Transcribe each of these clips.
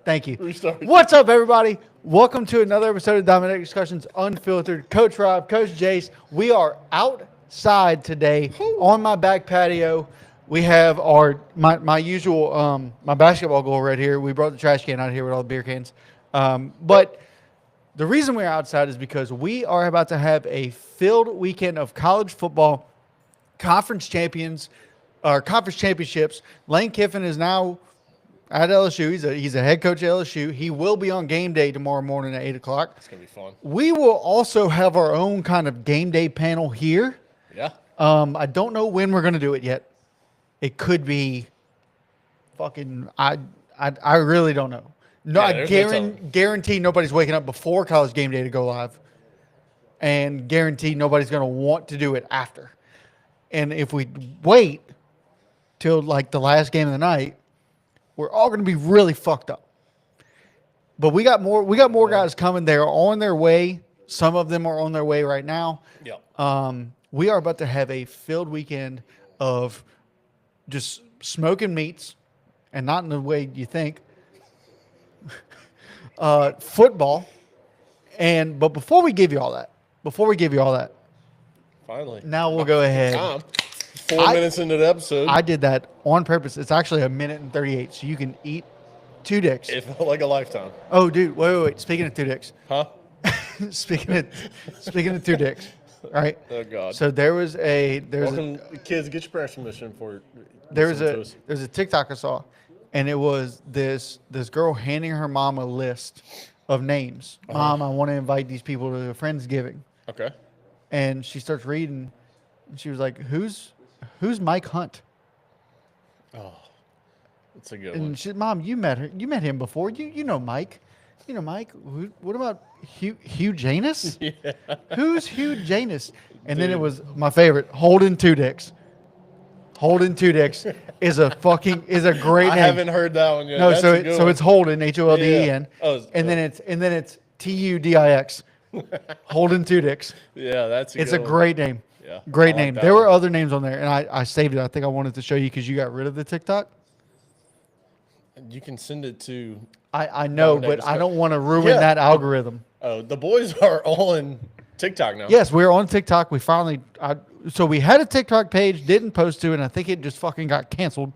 Thank you. Restart. What's up, everybody? Welcome to another episode of Dominant Discussions Unfiltered. Coach Rob, Coach Jace. We are outside today on my back patio. We have my usual my basketball goal right here. We brought the trash can out here with all the beer cans. But the reason we're outside is because we are about to have a filled weekend of college football conference championships. Lane Kiffin is now at LSU. He's a head coach at LSU. He will be on game day tomorrow morning at 8 o'clock. It's going to be fun. We will also have our own kind of game day panel here. Yeah. I don't know when we're going to do it yet. It could be fucking – I really don't know. No, Yeah, I there's guarantee nobody's waking up before college game day to go live. And guarantee nobody's going to want to do it after. And if we wait till like the last game of the night, we're all going to be really fucked up. But we got more guys coming. They're on their way. Some of them are on their way right now. Yeah. We are about to have a filled weekend of just smoking meats, and not in the way you think. Football. But before we give you all that, Finally. now we'll go ahead. Time. 4 minutes into the episode. I did that on purpose. It's actually a minute and 38, so you can eat 2 dicks. It felt like a lifetime. Oh, dude, wait. Speaking of 2 dicks. Huh? Speaking of 2 dicks. All right. Oh, God. So there's Welcome, kids. Get your parents' permission for there's listening to us. a TikTok I saw, and it was this girl handing her mom a list of names. Mom, I want to invite these people to a Friendsgiving. Okay. And she starts reading, and she was like, "Who's Mike Hunt?" Oh, that's a good And one. she, Mom, you met him before. You know Mike. You know Mike. What about Hugh Janus? Yeah. Who's Hugh Janus? And then it was my favorite, Holden Two Dicks. Holden Two Dicks is a great I name. haven't heard that one yet. No, That's so a good so one. it's Holden Holden, Oh, and then it's TUDIX. Holden Two Dicks. Yeah, that's It's good a one. great name. Yeah, Great I like name. that There were one. other names on there, and I saved it. I think I wanted to show you because you got rid of the TikTok. You can send it to. I know, Dominate but I don't want to ruin Yeah. that algorithm. Oh, the boys are on TikTok now. Yes, we're on TikTok. We finally, so we had a TikTok page, didn't post to, and I think it just fucking got canceled.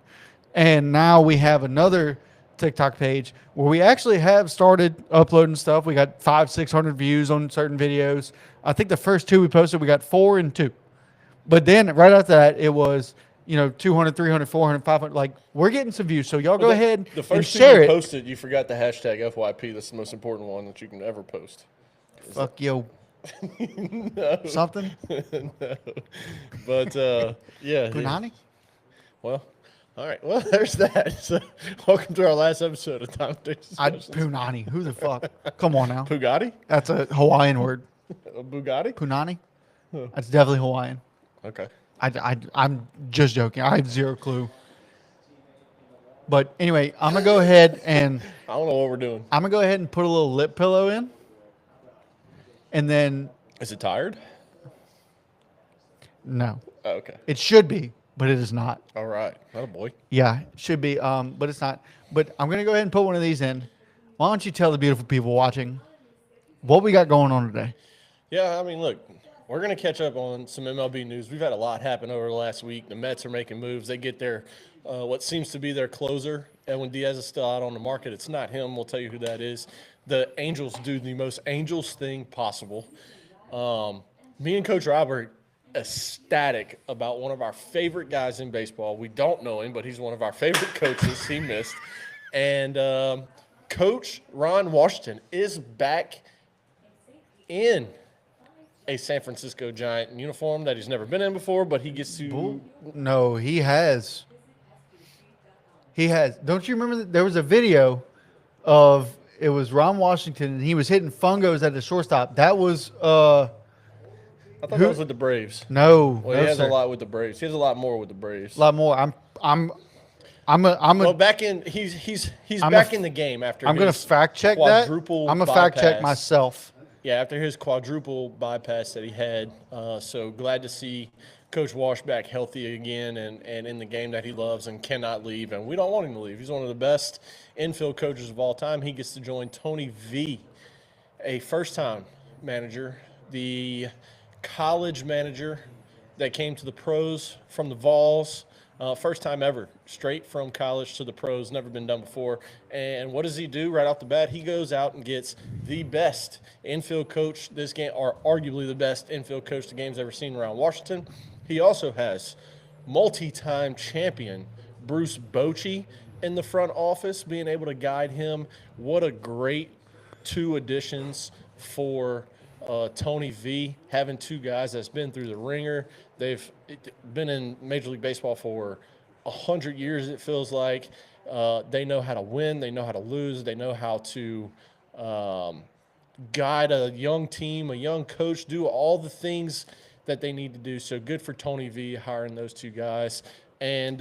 And now we have another TikTok page where we actually have started uploading stuff. We got 500-600 views on certain videos. I think the first 2 we posted, we got 4 and 2. But then right after that, it was 200, 300, 400, 500. Like, we're getting some views. So y'all go ahead The and first two share you it. posted, you forgot the hashtag FYP. That's the most important one that you can ever post. Fuck yo. Something. No. But yeah. Punani? Well, all right. Well, there's that. So, welcome to our last episode of Time Takes Discussions. Punani. Who the fuck? Come on now. Bugatti? That's a Hawaiian word. A Bugatti? Punani? That's definitely Hawaiian. Okay. I'm just joking. I have zero clue. But anyway, I'm going to go ahead and I don't know what we're doing. put a little lip pillow in. And then, Is it tired? no. Oh, okay. It should be, but it is not. All right. Not a boy. Yeah, it should be, but it's not. But I'm going to go ahead and put one of these in. Why don't you tell the beautiful people watching what we got going on today? Yeah, I mean, look, we're going to catch up on some MLB news. We've had a lot happen over the last week. The Mets are making moves. They get their what seems to be their closer. Edwin Diaz is still out on the market. It's not him. We'll tell you who that is. The Angels do the most Angels thing possible. Me and Coach Rob are ecstatic about one of our favorite guys in baseball. We don't know him, but he's one of our favorite coaches. He missed. And Coach Ron Washington is back in a San Francisco Giant uniform that he's never been in before, but he gets to. No, he has. Don't you remember that there was a video of it was Ron Washington and he was hitting fungos at the shortstop. That was I thought that was with the Braves. no. Well, no, he has sir. a lot with the Braves. He has a lot more with the Braves. A lot more. Well, back in he's I'm back a- in the game after. I'm going to his fact check that. quadruple I'm going to fact check bypass. myself. Yeah, after his quadruple bypass that he had. So glad to see Coach Walsh back healthy again and in the game that he loves and cannot leave, and we don't want him to leave. He's one of the best infield coaches of all time. He gets to join Tony V, a first-time manager, the college manager that came to the pros from the Vols. First time ever, straight from college to the pros, never been done before. And what does he do right off the bat? He goes out and gets the best infield coach this game, or arguably the best infield coach the game's ever seen around Washington. He also has multi-time champion Bruce Bochy in the front office, being able to guide him. What a great 2 additions for Tony V, having 2 guys that's been through the ringer. They've been in Major League Baseball for 100 years, it feels like. They know how to win. They know how to lose. They know how to guide a young team, a young coach, do all the things that they need to do. So good for Tony V hiring those 2 guys. And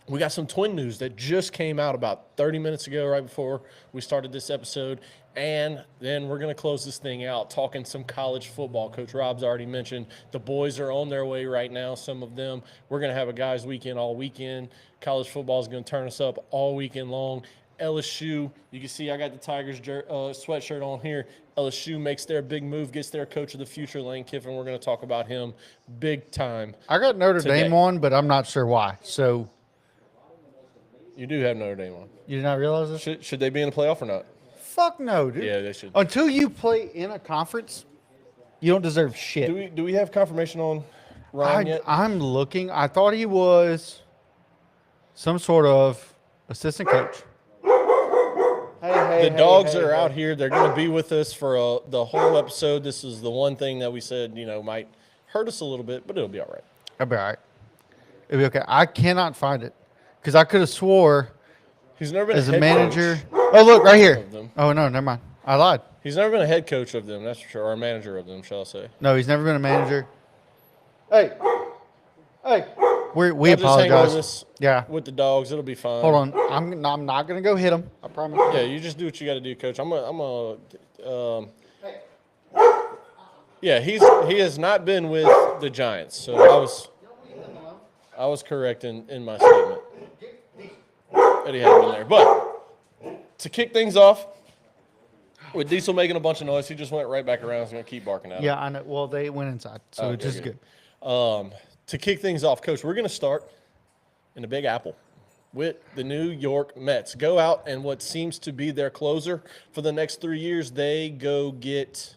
we got some Twin news that just came out about 30 minutes ago, right before we started this episode. And then we're going to close this thing out talking some college football. Coach Rob's already mentioned the boys are on their way right now, some of them. We're going to have a guys' weekend all weekend. College football is going to turn us up all weekend long. LSU, you can see I got the Tigers sweatshirt on here. LSU makes their big move, gets their coach of the future, Lane Kiffin. We're going to talk about him big time. I got Notre today. Dame on, but I'm not sure why. So you do have Notre Dame on. You did not realize this? Should they be in the playoff or not? Fuck no, dude. Yeah, they should. Until you play in a conference, you don't deserve shit. Do we have confirmation on Ryan yet? I'm looking. I thought he was some sort of assistant coach. The dogs are out here. They're going to be with us for the whole episode. This is the one thing that we said, might hurt us a little bit, but it'll be all right. It'll be all right. It'll be okay. I cannot find it because I could have swore he's never been as a a manager. Coach. Oh, look, right here. Oh, no, never mind. I lied. He's never been a head coach of them, that's for sure, or a manager of them, shall I say. No, he's never been a manager. Hey. We Just hang on apologize. Yeah. With the dogs, it'll be fine. Hold on. I'm not going to go hit him. I promise. Yeah, you just do what you got to do, Coach. Yeah, he has not been with the Giants, so I was correct in my statement that he hadn't been there. But to kick things off, with Diesel making a bunch of noise, he just went right back around. He's going to keep barking at him. Yeah, I know. Well, they went inside, so it's just good. To kick things off, Coach, we're going to start in the Big Apple with the New York Mets. Go out, and what seems to be their closer for the next 3 years, they go get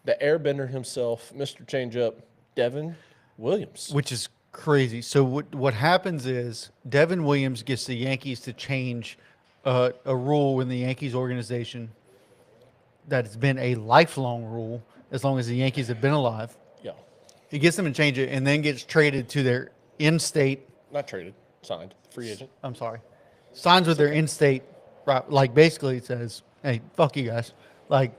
the airbender himself, Mr. Changeup, Devin Williams. Which is crazy. So what happens is Devin Williams gets the Yankees to change a rule in the Yankees organization that has been a lifelong rule as long as the Yankees have been alive. Yeah. He gets them to change it and then gets traded to their in-state. Not traded, signed, free agent. I'm sorry. Signs with their in-state, right? Like basically it says, hey, fuck you guys. Like,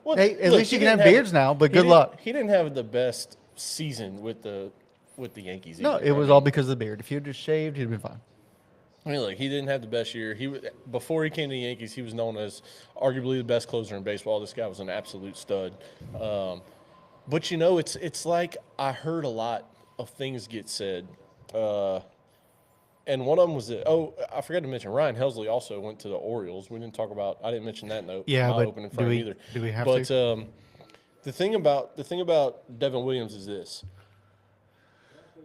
well, hey, at least you can have beards now, but good luck. He didn't have the best season with the Yankees. No, it was all because of the beard. If he had just shaved, he'd have been fine. I mean, look, he didn't have the best year. Before he came to the Yankees, he was known as arguably the best closer in baseball. This guy was an absolute stud. But it's like I heard a lot of things get said, and one of them was I forgot to mention Ryan Helsley also went to the Orioles. We didn't talk about. I didn't mention that note. Yeah, but opening frame either. Do we have to? to? The thing about Devin Williams is this.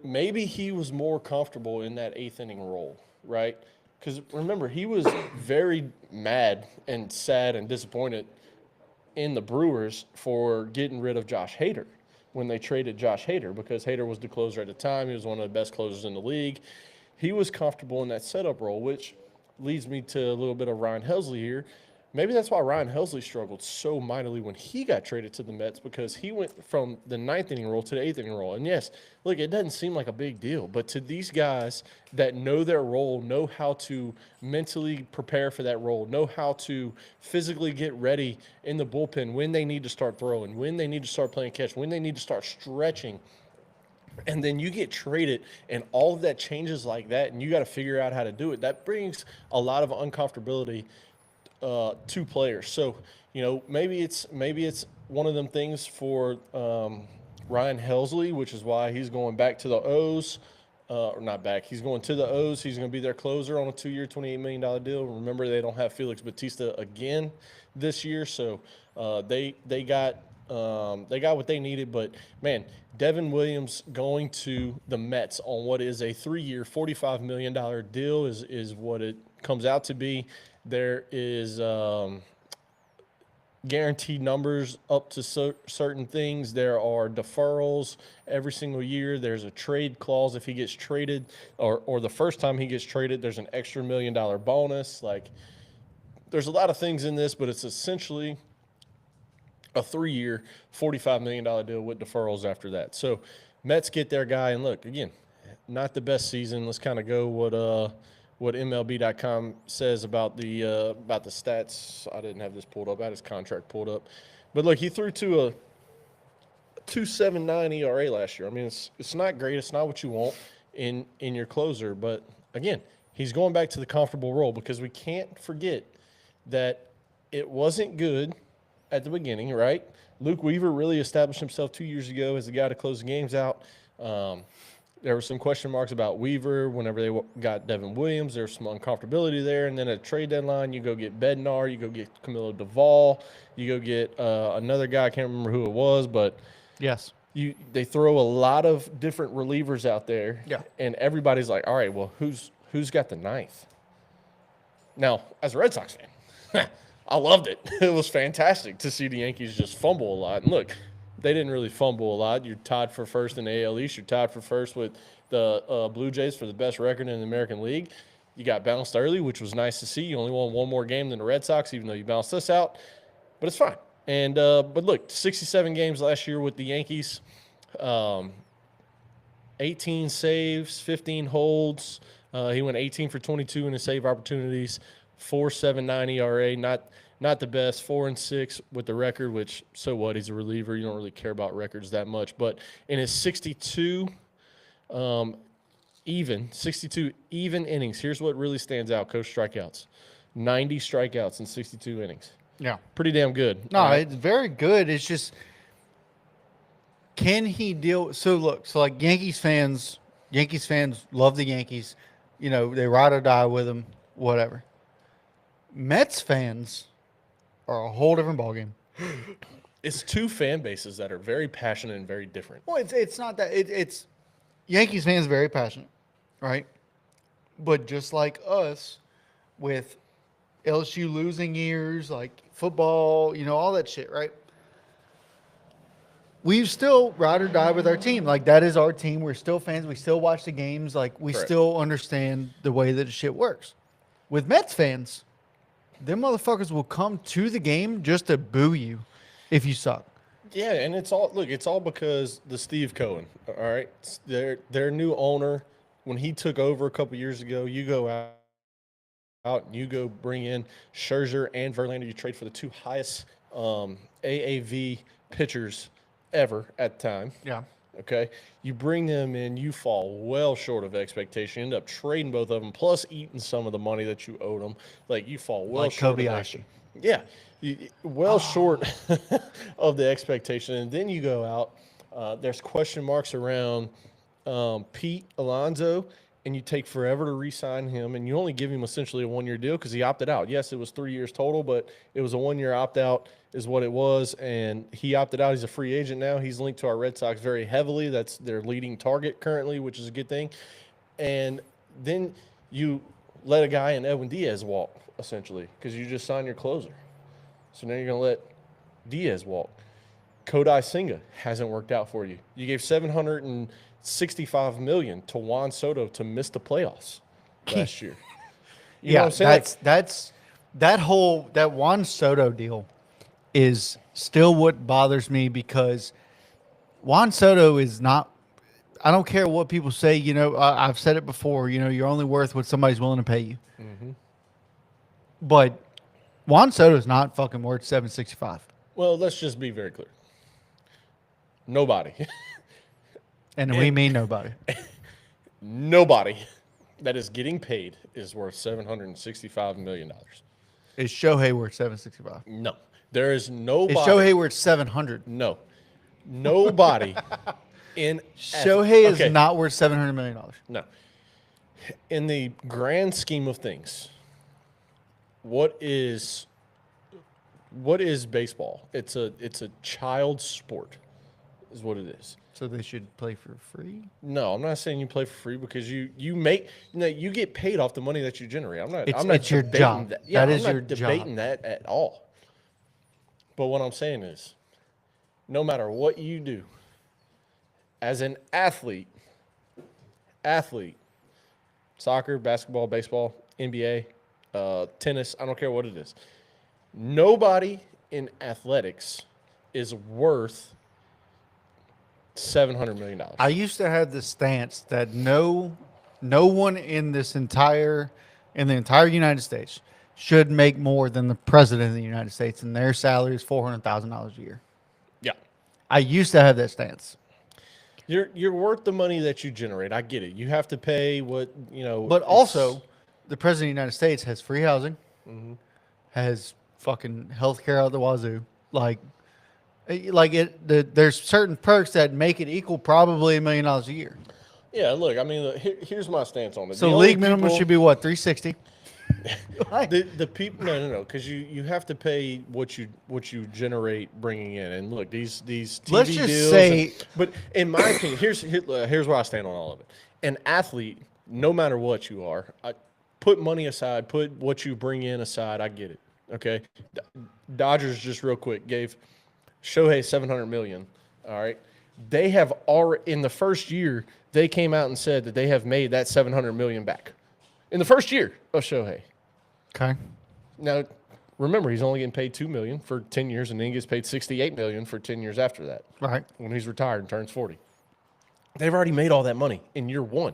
Maybe he was more comfortable in that 8th inning role. Right? Because remember, he was very mad and sad and disappointed in the Brewers for getting rid of Josh Hader when they traded Josh Hader, because Hader was the closer at the time. He was one of the best closers in the league. He was comfortable in that setup role, which leads me to a little bit of Ryan Helsley here. Maybe that's why Ryan Helsley struggled so mightily when he got traded to the Mets, because he went from the 9th inning role to the 8th inning role. And yes, look, it doesn't seem like a big deal, but to these guys that know their role, know how to mentally prepare for that role, know how to physically get ready in the bullpen when they need to start throwing, when they need to start playing catch, when they need to start stretching, and then you get traded and all of that changes like that, and you got to figure out how to do it. That brings a lot of uncomfortability to players. So, maybe it's one of them things for Ryan Helsley, which is why he's going back to the O's. Or not back. He's going to the O's. He's going to be their closer on a 2-year, $28 million deal. Remember, they don't have Felix Bautista again this year, so they got what they needed. But man, Devin Williams going to the Mets on what is a 3-year, $45 million deal is what it comes out to be. There is guaranteed numbers up to certain things. There are deferrals every single year. There's a trade clause if he gets traded, or the first time he gets traded, there's an extra $1 million bonus. Like, there's a lot of things in this, but it's essentially a 3-year, $45 million deal with deferrals after that. So Mets get their guy, and look, again, not the best season. Let's kind of go what MLB.com says about the stats. I didn't have this pulled up. I had his contract pulled up. But look, he threw to a 2.79 ERA last year. I mean, it's not great. It's not what you want in your closer. But again, he's going back to the comfortable role, because we can't forget that it wasn't good at the beginning, right? Luke Weaver really established himself 2 years ago as the guy to close the games out. There were some question marks about Weaver whenever they got Devin Williams. There's some uncomfortability there. And then at trade deadline, you go get Bednar, you go get Camilo Duvall, you go get another guy. I can't remember who it was, but Yes. they throw a lot of different relievers out there. Yeah. And everybody's like, all right, well, who's got the ninth? Now, as a Red Sox fan, I loved it. It was fantastic to see the Yankees just fumble a lot. And look, they didn't really fumble a lot. You're tied for first in the AL East. You're tied for first with the Blue Jays for the best record in the American League. You got bounced early, which was nice to see. You only won one more game than the Red Sox, even though you bounced us out. But it's fine. And but look, 67 games last year with the Yankees, 18 saves, 15 holds. He went 18 for 22 in his save opportunities, 4.79 ERA. Not the best, 4-6 with the record, which, so what? He's a reliever. You don't really care about records that much. But in his 62 even innings, here's what really stands out, Coach strikeouts. 90 strikeouts in 62 innings. Yeah. Pretty damn good. No, it's very good. It's just, can he deal? So look, like Yankees fans love the Yankees. You know, they ride or die with them, whatever. Mets fans are a whole different ballgame. It's two fan bases that are very passionate and very different. Well, it's not that. It's Yankees fans very passionate, right? But just like us, with LSU losing years, like football, you know, all that shit, right? We still ride or die with our team. Like, that is our team. We're still fans. We still watch the games. Like, we Correct. still understand the way that the shit works. With Mets fans, them motherfuckers will come to the game just to boo you if you suck. Yeah, and it's all because the Steve Cohen. All right, their new owner, when he took over a couple years ago, you go out and you go bring in Scherzer and Verlander. You trade for the two highest AAV pitchers ever at the time. Yeah. Okay, you bring them in, you fall well short of expectation. You end up trading both of them, plus eating some of the money that you owed them. Like, you fall well Like short Kobayashi. of that. Yeah, short of the expectation. And then you go out. There's question marks around Pete Alonso, and you take forever to re-sign him, and you only give him essentially a 1-year deal because he opted out. Yes, it was 3 years total, but it was a 1-year opt-out is what it was, and he opted out. He's a free agent now. He's linked to our Red Sox very heavily. That's their leading target currently, which is a good thing. And then you let a guy in Edwin Diaz walk, essentially, because you just signed your closer. So now you're going to let Diaz walk. Kodai Senga hasn't worked out for you. You gave $765 million to Juan Soto to miss the playoffs last year. You know what I'm saying? That's that Juan Soto deal is still what bothers me, because Juan Soto is not. I don't care what people say. You know, I've said it before. You know, you're only worth what somebody's willing to pay you. Mm-hmm. But Juan Soto is not fucking worth $765. Well, let's just be very clear. Nobody. And we mean nobody. Nobody that is getting paid is worth $765 million. Is Shohei worth $765? No. There is nobody. Is Shohei worth $700? No. Nobody in Shohei okay, is not worth $700 million. No. In the grand scheme of things, what is baseball? It's a child sport, is what it is. So they should play for free? No, I'm not saying you play for free because you get paid off the money that you generate. I'm not It's your debating job. that. Yeah, That I'm is not your debating job. that at all. But what I'm saying is, no matter what you do, as an athlete, soccer, basketball, baseball, NBA, tennis, I don't care what it is. Nobody in athletics is worth $700 million. I used to have the stance that no one in the entire United States should make more than the president of the United States, and their salary is $400,000 a year. Yeah. I used to have that stance. You're worth the money that you generate. I get it. You have to pay what, But also, the president of the United States has free housing, has fucking health care out the wazoo. There's certain perks that make it equal probably $1 million a year. Yeah, look, I mean, here's my stance on it. So league minimum should be what, 360? The people, no, because you have to pay what you generate bringing in, and look, these TV Let's just deals. say, But in my opinion, here's where I stand on all of it. An athlete, no matter what you are, put money aside, put what you bring in aside. I get it. Okay, Dodgers just real quick gave Shohei $700 million. All right, they have already in the first year they came out and said that they have made that $700 million back in the first year of Shohei. okay. Now, remember, he's only getting paid $2 million for 10 years, and then he gets paid $68 million for 10 years after that. Right. When he's retired and turns 40. They've already made all that money in year one.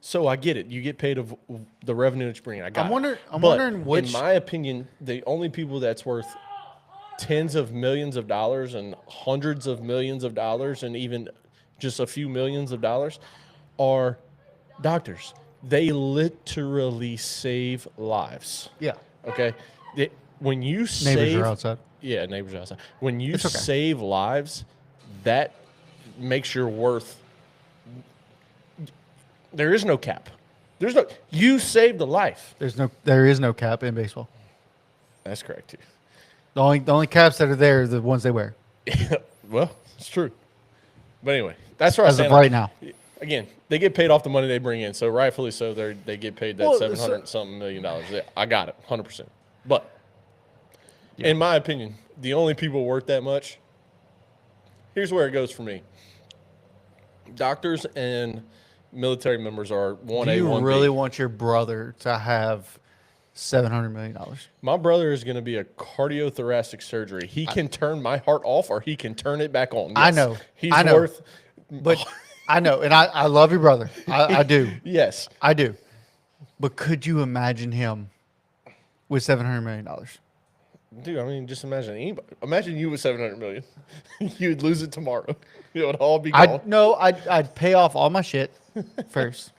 So I get it. You get paid of the revenue that you bring in. I got it. I'm But wondering which. in my opinion, the only people that's worth tens of millions of dollars and hundreds of millions of dollars and even just a few millions of dollars are doctors. They literally save lives. Yeah. Okay? When you Neighbors save, are outside. yeah, neighbors outside. When you It's okay. save lives, that makes your worth. There is no cap. You saved a life. There is no cap in baseball. That's correct too. The only caps that are there are the ones they wear. Well, it's true. But anyway, that's where I As of stand. right now. Again, they get paid off the money they bring in, so rightfully so. They get paid that Well, $700-something million. Yeah, I got it, 100%. But in my opinion, the only people worth that much. Here's where it goes for me. Doctors and military members are 1A, Do you 1B. really want your brother to have $700 million? My brother is going to be a cardiothoracic surgery. He can turn my heart off or he can turn it back on. Yes, I know. He's I know. worth. But I know, and I love your brother. I do. Yes. I do. But could you imagine him with $700 million? Dude, I mean, just imagine anybody. Imagine you with $700 million. You'd lose it tomorrow. It would all be gone. I'd pay off all my shit first,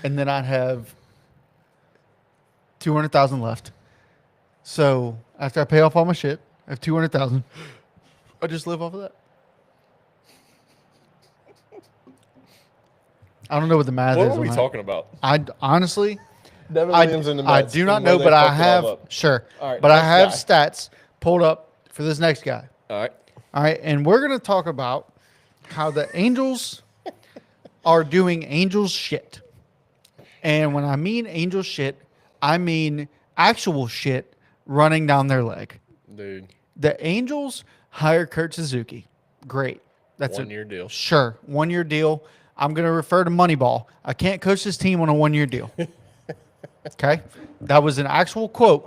and then I'd have $200,000 left. So after I pay off all my shit, I have $200,000. I just live off of that. I don't know what the math What is. are we on that. talking about? I honestly, Devin Williams and the I Mets. do not and where know, they but I fucked it all have up. sure. All right, but I have next stats pulled up for this next guy. All right. All right, and we're going to talk about how the Angels are doing Angels shit. And when I mean Angel shit, I mean actual shit running down their leg. Dude, The Angels hire Kurt Suzuki. Great. That's a 1-year deal. Sure, 1-year deal. I'm going to refer to Moneyball. I can't coach this team on a 1-year deal. Okay? That was an actual quote.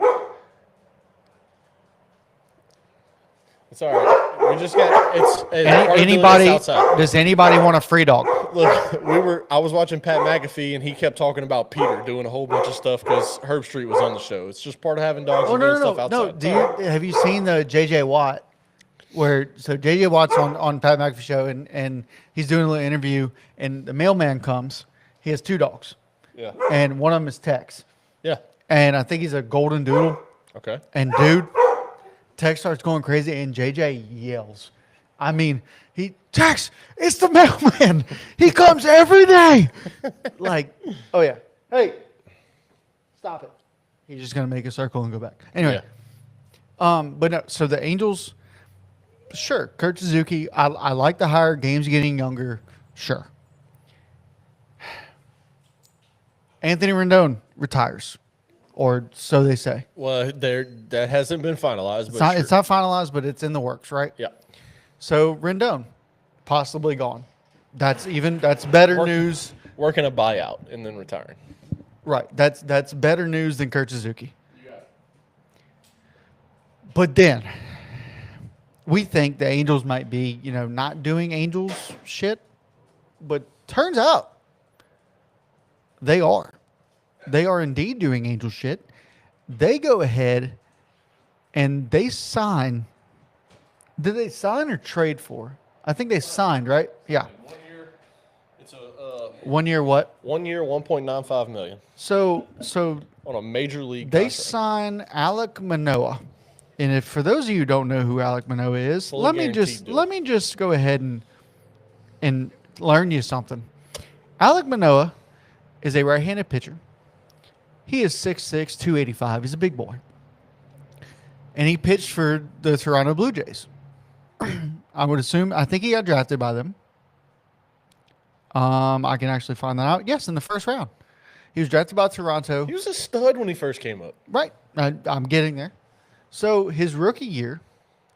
It's all right. We just got Anybody? outside. Does anybody want a free dog? Look, I was watching Pat McAfee and he kept talking about Peter doing a whole bunch of stuff because Herb Street was on the show. It's just part of having dogs Oh and doing no! stuff outside. Have you seen the JJ Watt? JJ Watt's on Pat McAfee show and he's doing a little interview and the mailman comes. He has 2 dogs. Yeah. And one of them is Tex. Yeah. And I think he's a golden doodle. Okay. And dude, Tex starts going crazy and JJ yells. I mean, Jax, it's the mailman. He comes every day. Like, oh yeah. Hey, stop it. He's just gonna make a circle and go back. Anyway, but no. So the Angels, sure. Kurt Suzuki. I like the higher games getting younger. Sure. Anthony Rendon retires, or so they say. Well, that hasn't been finalized, It's but not, it's not finalized, but it's in the works, right? yeah. So Rendon, possibly gone. That's better news. Working a buyout and then retiring. Right. That's better news than Kurt Suzuki. But then we think the Angels might be, not doing Angels shit, but turns out they are. They are indeed doing Angel shit. They go ahead and they sign. Did they sign or trade for? I think they signed, right? Yeah. 1 year. It's a 1 year what? 1 year, $1.95 million So on a major league. they contract. sign Alek Manoah. And if for those of you who don't know who Alek Manoah is, Fully let me guaranteed just go ahead and learn you something. Alek Manoah is a right-handed pitcher. He is 6'6", 285. He's a big boy. And he pitched for the Toronto Blue Jays. I would assume, I think he got drafted by them. I can actually find that out. Yes, in the first round. He was drafted by Toronto. He was a stud when he first came up. Right. I'm getting there. So his rookie year,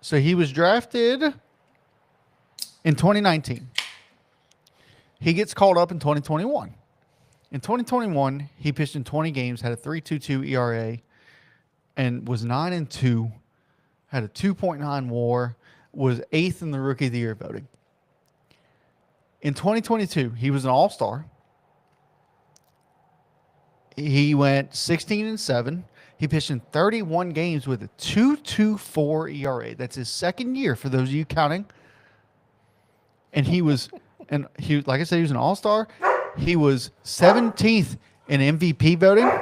so he was drafted in 2019. He gets called up in 2021. In 2021, he pitched in 20 games, had a 3.22 ERA, and was 9-2, had a 2.9 WAR, was 8th in the Rookie of the Year voting. In 2022, he was an All-Star. He went 16-7. He pitched in 31 games with a 2.24 ERA. That's his second year, for those of you counting. And he like I said, he was an All-Star. He was 17th in MVP voting. Hey!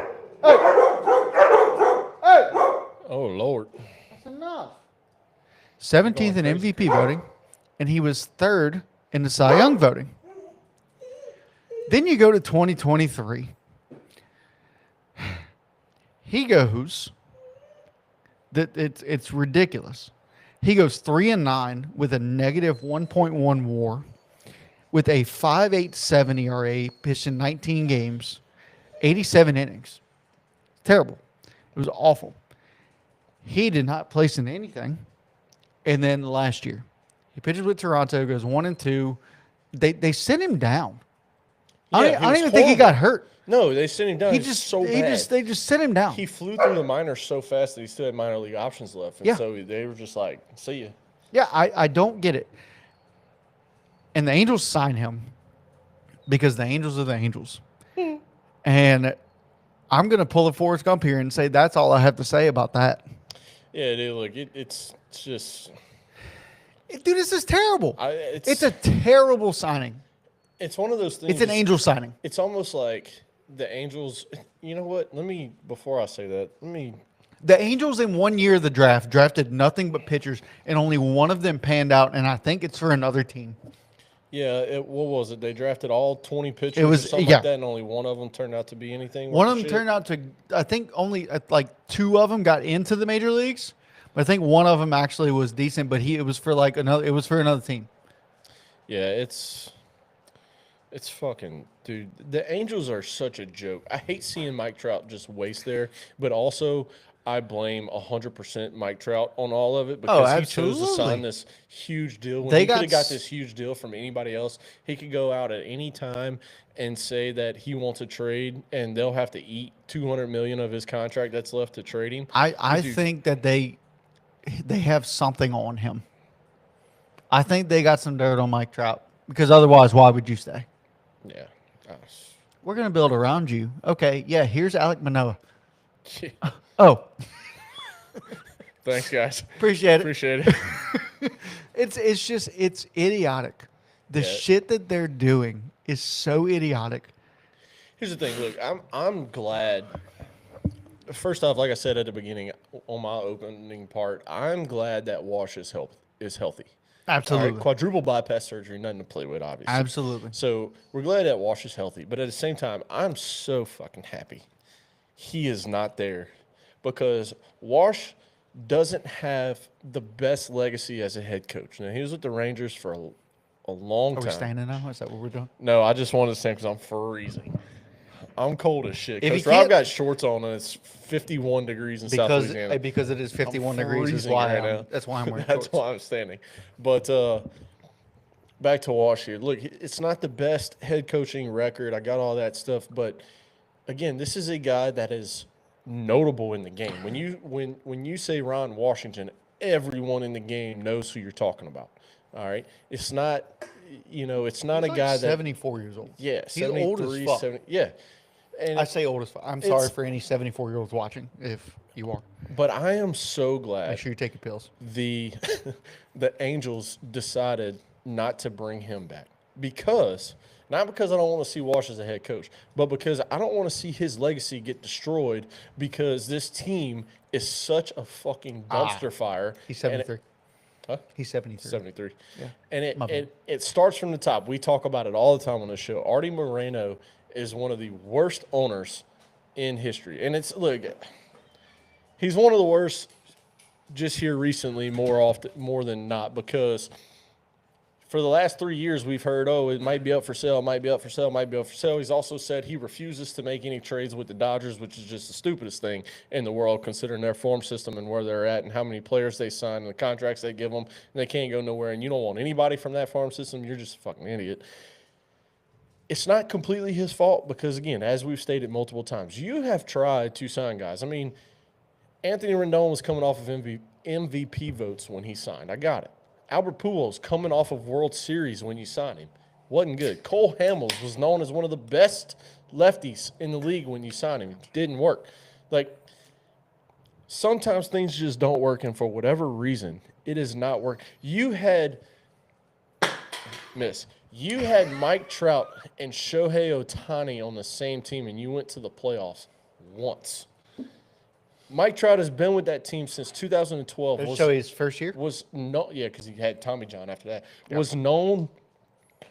Oh, Lord. That's enough. 17th in MVP voting, and he was 3rd in the Cy Young voting. Then you go to 2023. He goes, it's ridiculous. He goes 3-9 with a negative 1.1 WAR, with a 5.87 ERA, pitched in 19 games, 87 innings. Terrible. It was awful. He did not place in anything. And then last year, he pitches with Toronto, goes 1-2. They sent him down. I don't even think he got hurt. No, they sent him down. They just sent him down. He flew through the minors so fast that he still had minor league options left. And so they were just like, see ya. Yeah, I don't get it. And the Angels sign him because the Angels are the Angels. And I'm going to pull a Forrest Gump here and say that's all I have to say about that. Yeah, dude, look, it's just... Dude, this is terrible. It's a terrible signing. It's one of those things... It's an Angel signing. It's almost like the Angels... You know what? Before I say that, The Angels in 1 year of the draft drafted nothing but pitchers, and only one of them panned out, and I think it's for another team. Yeah, what was it? They drafted all 20 pitchers or something like that, and only one of them turned out to be anything. One of them turned out to, I think only like 2 of them got into the major leagues, but I think one of them actually was decent, but it was for another team. Yeah, it's fucking, dude. The Angels are such a joke. I hate seeing Mike Trout just waste there, but also I blame 100% Mike Trout on all of it because he chose to sign this huge deal. When he could have got this huge deal from anybody else, he could go out at any time and say that he wants a trade, and they'll have to eat $200 million of his contract that's left to trade him. I think that they have something on him. I think they got some dirt on Mike Trout because otherwise, why would you stay? Yeah. We're going to build around you. Okay, yeah, here's Alek Manoah. Oh. Thanks, guys. Appreciate it. It's idiotic. The shit that they're doing is so idiotic. Here's the thing. Look, I'm glad. First off, like I said at the beginning on my opening part, I'm glad that Wash is healthy. Absolutely. All right, quadruple bypass surgery, nothing to play with, obviously. Absolutely. So we're glad that Wash is healthy, but at the same time, I'm so fucking happy he is not there because Wash doesn't have the best legacy as a head coach. Now, he was with the Rangers for a long time. Are we standing now? Is that what we're doing? No, I just wanted to stand because I'm freezing. I'm cold as shit. If you Coach Rob can't- got shorts on and it's 51 degrees in South Louisiana. Because it is 51 I'm degrees is freezing why right now. that's why I'm wearing That's shorts. why I'm standing. But back to Wash here. Look, it's not the best head coaching record. I got all that stuff, but again, this is a guy that is notable in the game. When you say Ron Washington, everyone in the game knows who you're talking about. All right, it's not it's not He's a guy like that 74 years old. yeah, He's old as fuck. 70, yeah. And I say old as fuck. I'm sorry for any 74-year-olds watching if you are. but I am so glad Make sure you take your pills. the Angels decided not to bring him back because not because I don't want to see Wash as a head coach, but because I don't want to see his legacy get destroyed because this team is such a fucking dumpster fire. He's 73. Huh? He's 73. 73. Yeah. And it starts from the top. We talk about it all the time on this show. Artie Moreno is one of the worst owners in history. And he's one of the worst just here recently more than not because for the last 3 years we've heard, it might be up for sale, might be up for sale, might be up for sale. He's also said he refuses to make any trades with the Dodgers, which is just the stupidest thing in the world considering their farm system and where they're at and how many players they sign and the contracts they give them. And they can't go nowhere. And you don't want anybody from that farm system. You're just a fucking idiot. It's not completely his fault because, again, as we've stated multiple times, you have tried to sign guys. I mean, Anthony Rendon was coming off of MVP votes when he signed. I got it. Albert Pujols coming off of World Series when you signed him. Wasn't good. Cole Hamels was known as one of the best lefties in the league when you signed him. It didn't work. Sometimes things just don't work, and for whatever reason, it is not work. You had Mike Trout and Shohei Ohtani on the same team, and you went to the playoffs once. Mike Trout has been with that team since 2012. Shohei's first year? Because he had Tommy John after that. Yeah. Was known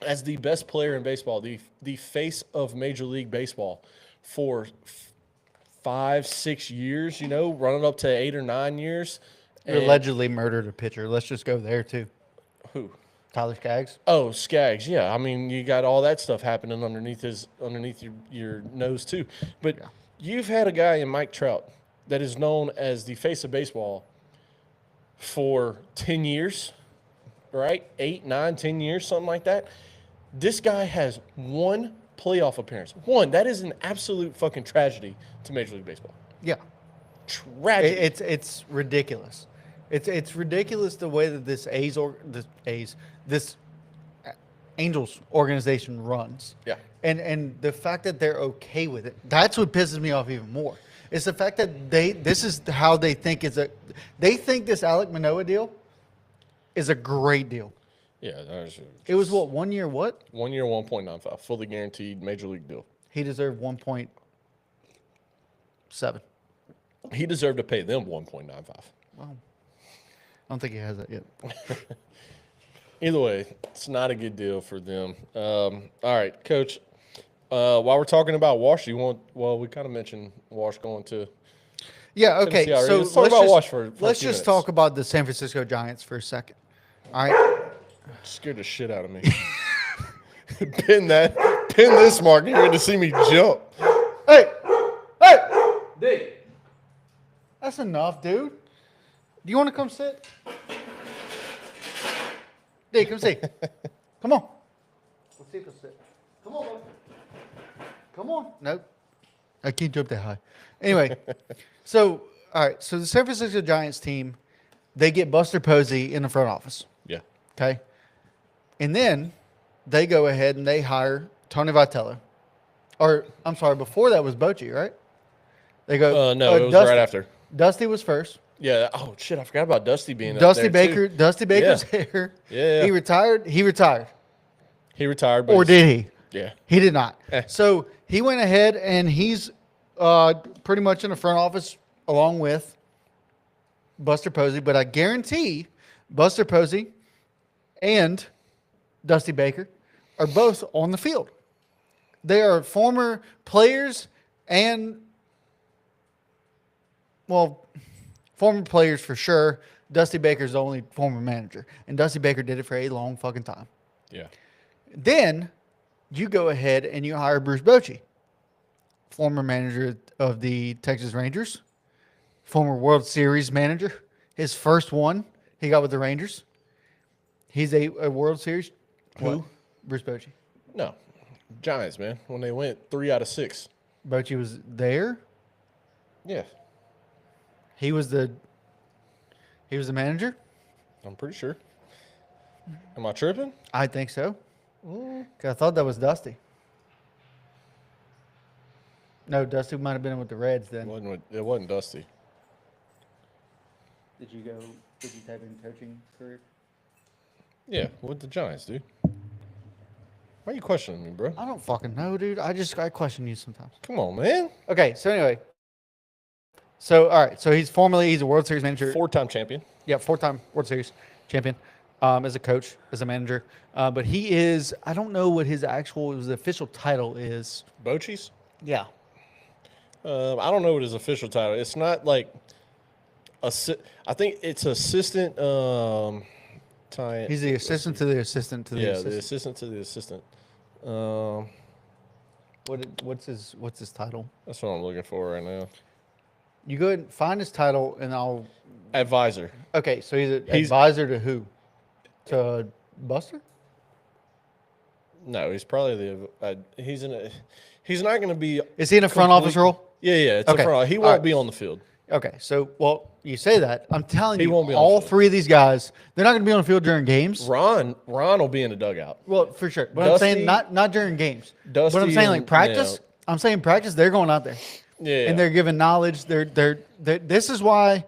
as the best player in baseball, the face of Major League Baseball for 5-6 years, running up to 8 or 9 years. Allegedly murdered a pitcher. Let's just go there, too. Who? Tyler Skaggs. Oh, Skaggs, yeah. I mean, you got all that stuff happening underneath your nose, too. But you've had a guy in Mike Trout that is known as the face of baseball for 10 years, right? 8, 9, 10 years, something like that. This guy has one playoff appearance. One. That is an absolute fucking tragedy to Major League Baseball. Yeah. Tragedy. It's ridiculous. It's ridiculous the way that this Angels organization runs. Yeah. And the fact that they're okay with it. That's what pisses me off even more. It's the fact that this is how they think they think this Alek Manoah deal is a great deal. Yeah. It was 1 year what? 1 year, 1.95, fully guaranteed major league deal. He deserved 1.7. He deserved to pay them 1.95. Well, I don't think he has that yet. Either way, it's not a good deal for them. All right, Coach. While we're talking about Wash, we kind of mentioned Wash going to. Yeah. Okay. So let's talk about Wash for let's just talk about the San Francisco Giants for a second. All right. Scared the shit out of me. Pin this, Mark. You're going to see me jump. Hey, D. That's enough, dude. Do you want to come sit? D, come sit. Come on. Let's see if he'll sit. Come on, bud. Come on. Nope. I can't jump that high. Anyway, all right. So the San Francisco Giants team, they get Buster Posey in the front office. Yeah. Okay. And then they go ahead and they hire Tony Vitello. Or, I'm sorry, before that was Bochy, right? They go. No, it was right after. Dusty was first. Yeah. Oh, shit. I forgot about Dusty being Dusty up there, Baker. too. Dusty Baker's here. Yeah. He retired. He retired. But or did he? Yeah. He did not. So he went ahead and he's pretty much in the front office along with Buster Posey. But I guarantee Buster Posey and Dusty Baker are both on the field. They are former players and, well, former players for sure. Dusty Baker's the only former manager, and Dusty Baker did it for a long fucking time. Yeah. Then you go ahead and you hire Bruce Bochy, former manager of the Texas Rangers, former World Series manager. His first one he got with the Rangers. He's a World Series. Who? What? Bruce Bochy. No. Giants, man. When they went 3 out of 6. Bochy was there. Yeah. He was the manager. I'm pretty sure. Am I tripping? I think so. 'Cause I thought that was Dusty. No, Dusty might have been with the Reds then. It wasn't Dusty. Did you type in coaching career? Yeah, with the Giants, dude. Why are you questioning me, bro? I don't fucking know, dude. I question you sometimes. Come on, man. Okay, so anyway. So, all right. So, he's a World Series manager. 4-time champion. Yeah, 4-time World Series champion as a coach, as a manager. But he is, I don't know what his official title is. Bochy's? Yeah. I don't know what his official title is. It's not like, I think it's assistant. He's the assistant to the assistant to the assistant. Yeah, the assistant to the assistant. What's his title? That's what I'm looking for right now. You go ahead and find his title, and I'll. Advisor. Okay, so he's an advisor to who? To Buster? No, he's probably he's not going to be. Is he in a front office role? Yeah, it's Okay. a front. He won't be on the field. Okay, so you say that. I'm telling you, won't be on the all field. three of these guys, they're not going to be on the field during games. Ron will be in the dugout. Well, for sure. But Dusty- I'm saying not during games. Dusty But I'm saying like and- practice. yeah. I'm saying practice. They're going out there. Yeah, And they're giving knowledge. They're this is why.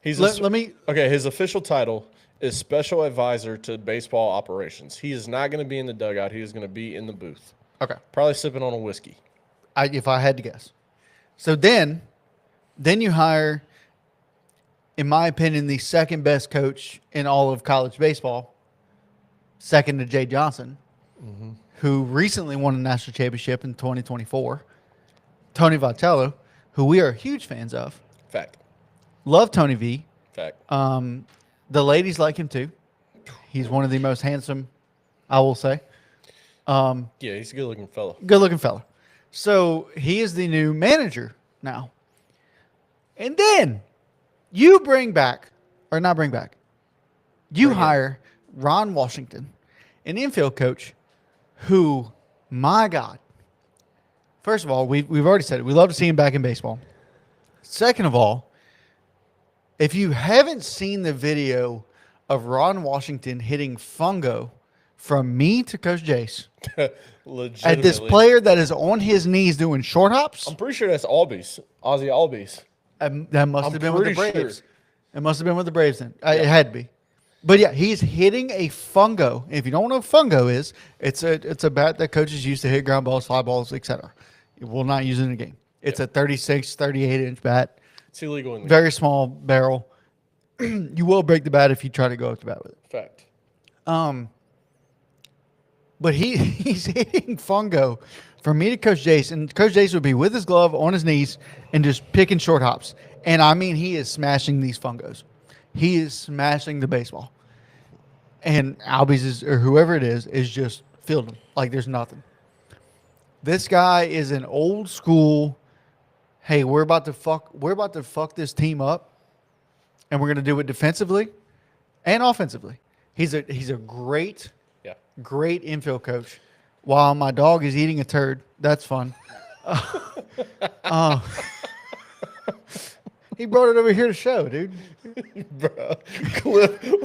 Let me. Okay, his official title is special advisor to baseball operations. He is not going to be in the dugout. He is going to be in the booth, Okay. probably sipping on a whiskey. If I had to guess. So then you hire, in my opinion, the second best coach in all of college baseball, second to Jay Johnson, who recently won a national championship in 2024. Tony Vitello, who we are huge fans of. Fact. Love Tony V. Fact. The ladies like him too. He's one of the most handsome, I will say. Yeah, he's a good-looking fellow. Good looking fella. So he is the new manager now. And then you hire Ron Washington, an infield coach who, my God, first of all, we've already said it. We love to see him back in baseball. Second of all, if you haven't seen the video of Ron Washington hitting fungo from me to Coach Jace at this player that is on his knees doing short hops, I'm pretty sure that's Ozzy Albies. that must have been with the pretty Braves. sure. It must have been with the Braves then. It had to be. But yeah, he's hitting a fungo. If you don't know what fungo is, it's a bat that coaches use to hit ground balls, fly balls, etc. It will not use it in a game. It's a 36, 38-inch bat. It's illegal in the Very small barrel. You will break the bat if you try to go up the bat with it. Fact. But he's hitting fungo from me to Coach Jace, and Coach Jace would be with his glove on his knees and just picking short hops. And I mean, he is smashing these fungos. He is smashing the baseball. And Albies or whoever it is just fielding like there's nothing. This guy is an old school. Hey, we're about to fuck this team up, and we're gonna do it defensively and offensively. He's a great infield coach. While my dog is eating a turd, that's fun. He brought it over here to show, dude. Bro,